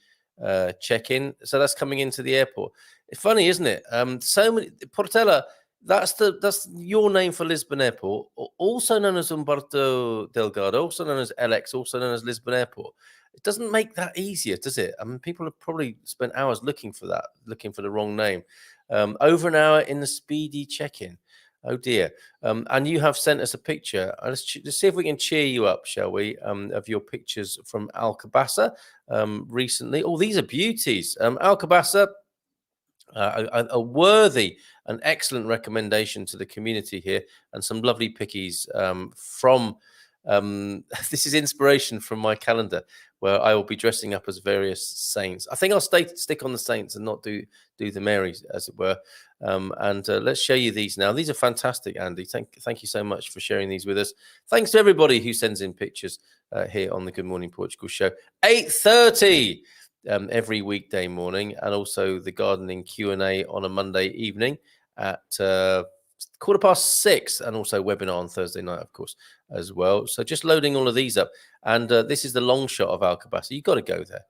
check-in. So that's coming into the airport. It's funny, isn't it? So many Portela. That's your name for Lisbon Airport, also known as Humberto Delgado, also known as LX, also known as Lisbon Airport. It doesn't make that easier, does it? I mean, people have probably spent hours looking for the wrong name. Over an hour in the speedy check-in. Oh dear. And you have sent us a picture. Let's see if we can cheer you up, shall we? Of your pictures from Alcobaça recently. Oh, these are beauties. Alcobaça, a worthy and excellent recommendation to the community here, and some lovely pickies from this is inspiration from my calendar, where I will be dressing up as various saints. I think I'll stick on the saints and not do the Marys, as it were. Let's show you these now. These are fantastic, Andy. Thank you so much for sharing these with us. Thanks to everybody who sends in pictures here on the Good Morning Portugal show. 8:30 every weekday morning, and also the gardening Q&A on a Monday evening at 6:15, and also webinar on Thursday night, of course, as well. So just loading all of these up. And this is the long shot of Alcobaça. You've got to go there.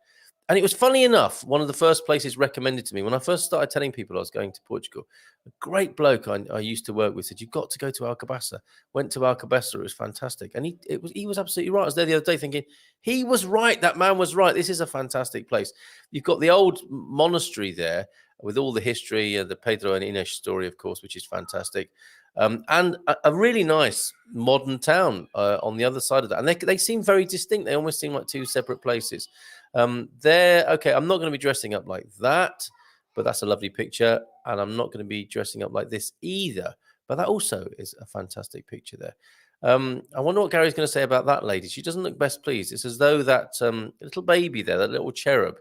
And it was funny enough, one of the first places recommended to me when I first started telling people I was going to Portugal. A great bloke I used to work with said, "You've got to go to Alcobaça." Went to Alcobaça. It was fantastic. And he was absolutely right. I was there the other day thinking, he was right. That man was right. This is a fantastic place. You've got the old monastery there with all the history, the Pedro and Inés story, of course, which is fantastic. And a really nice modern town on the other side of that. And they seem very distinct. They almost seem like two separate places. Okay, I'm not going to be dressing up like that, but that's a lovely picture. And I'm not going to be dressing up like this either. But that also is a fantastic picture there. I wonder what Gary's going to say about that lady. She doesn't look best pleased. It's as though that little baby there, that little cherub,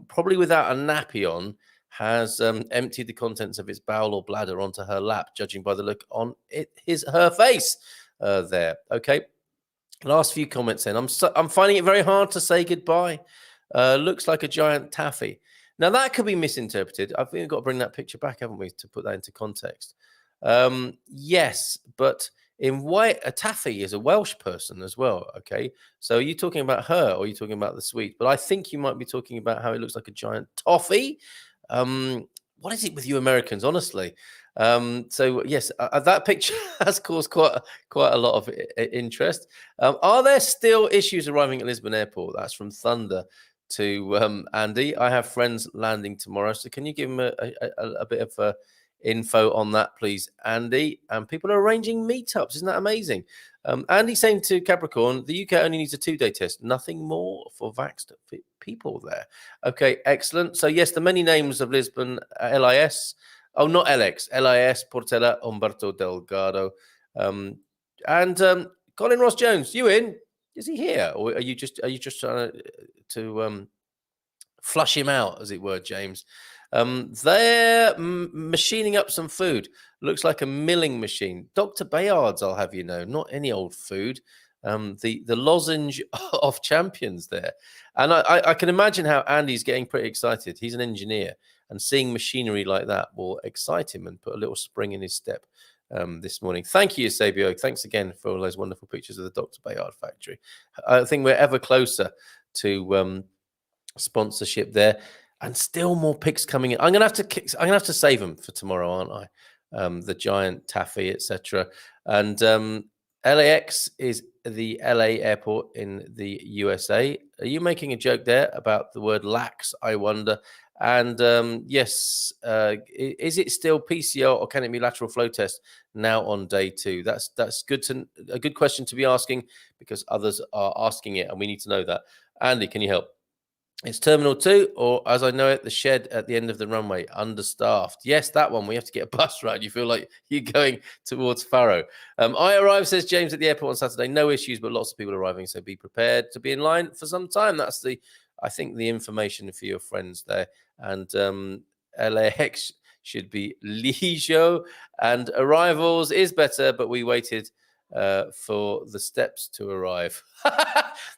probably without a nappy on, has emptied the contents of its bowel or bladder onto her lap, judging by the look on her face there. Okay, last few comments then. I'm finding it very hard to say goodbye. Looks like a giant taffy. Now that could be misinterpreted. I think we've got to bring that picture back, haven't we, to put that into context? Yes, but in white, a taffy is a Welsh person as well. Okay, so are you talking about her or are you talking about the sweet? But I think you might be talking about how it looks like a giant toffee. What is it with you Americans, honestly? So yes, that picture has caused quite a lot of interest. Are there still issues arriving at Lisbon Airport? That's from Thunder to Andy. I have friends landing tomorrow, so can you give him a bit of info on that, please, Andy? And people are arranging meetups. Isn't that amazing? Andy saying to Capricorn, the UK only needs a 2-day test, nothing more for vaxxed people there. Okay, excellent. So yes, the many names of Lisbon, LIS. Oh, not LX, LIS, Portela, Umberto Delgado, and Colin Ross Jones. You in? Is he here, or are you just trying to flush him out, as it were, James? They're machining up some food. Looks like a milling machine. Dr. Bayard's, I'll have you know, not any old food. The lozenge of champions there. And I can imagine how Andy's getting pretty excited. He's an engineer, and seeing machinery like that will excite him and put a little spring in his step this morning. Thank you, Sabio. Thanks again for all those wonderful pictures of the Dr. Bayard factory. I think we're ever closer to sponsorship there, and still more pics coming in. I'm gonna have to save them for tomorrow, aren't I? The giant taffy, etc. And LAX is the LA airport in the USA. Are you making a joke there about the word lax, I wonder? And yes, is it still PCR or can it be lateral flow test now on day 2? That's a good question to be asking, because others are asking it and we need to know that. Andy, can you help? It's Terminal 2, or as I know it, the shed at the end of the runway, understaffed. Yes, that one. We have to get a bus ride. You feel like you're going towards Faro. I arrive, says James, at the airport on Saturday. No issues, but lots of people arriving, so be prepared to be in line for some time. That's I think, the information for your friends there. And LAX should be leisure, and arrivals is better, but we waited for the steps to arrive.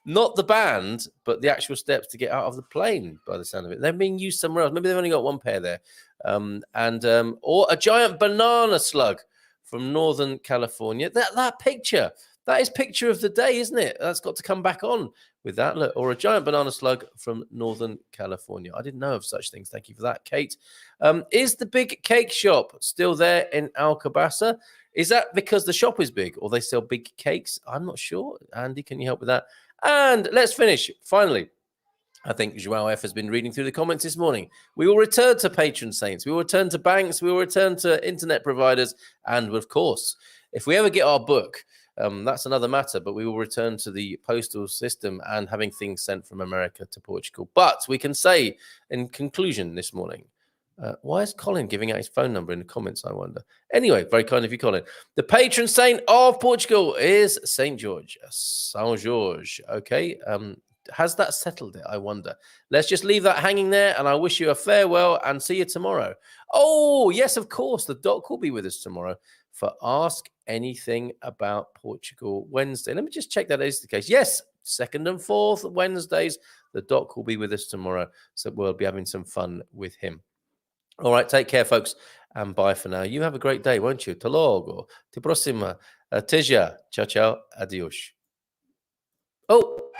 Not the band, but the actual steps to get out of the plane, by the sound of it. They're being used somewhere else. Maybe they've only got one pair there. Or a giant banana slug from Northern California. That picture, that is picture of the day, isn't it? That's got to come back on with that. Look, or a giant banana slug from Northern California. I didn't know of such things. Thank you for that, Kate. Is the big cake shop still there in Alcobaça? Is that because the shop is big, or they sell big cakes? I'm not sure. Andy, can you help with that? And let's finish. Finally, I think Joao F has been reading through the comments this morning. We will return to patron saints. We will return to banks. We will return to internet providers. And of course, if we ever get our book, that's another matter, but we will return to the postal system and having things sent from America to Portugal. But we can say in conclusion this morning, why is Colin giving out his phone number in the comments, I wonder? Anyway, very kind of you, Colin. The patron saint of Portugal is St. George. São Jorge. Okay. Has that settled it, I wonder? Let's just leave that hanging there, and I wish you a farewell and see you tomorrow. Oh, yes, of course. The doc will be with us tomorrow for Ask Anything About Portugal Wednesday. Let me just check that is the case. Yes, 2nd and 4th Wednesdays. The doc will be with us tomorrow, so we'll be having some fun with him. All right, take care, folks, and bye for now. You have a great day, won't you? Te logo, ti prossima, Teja. Ciao, ciao, adios. Oh.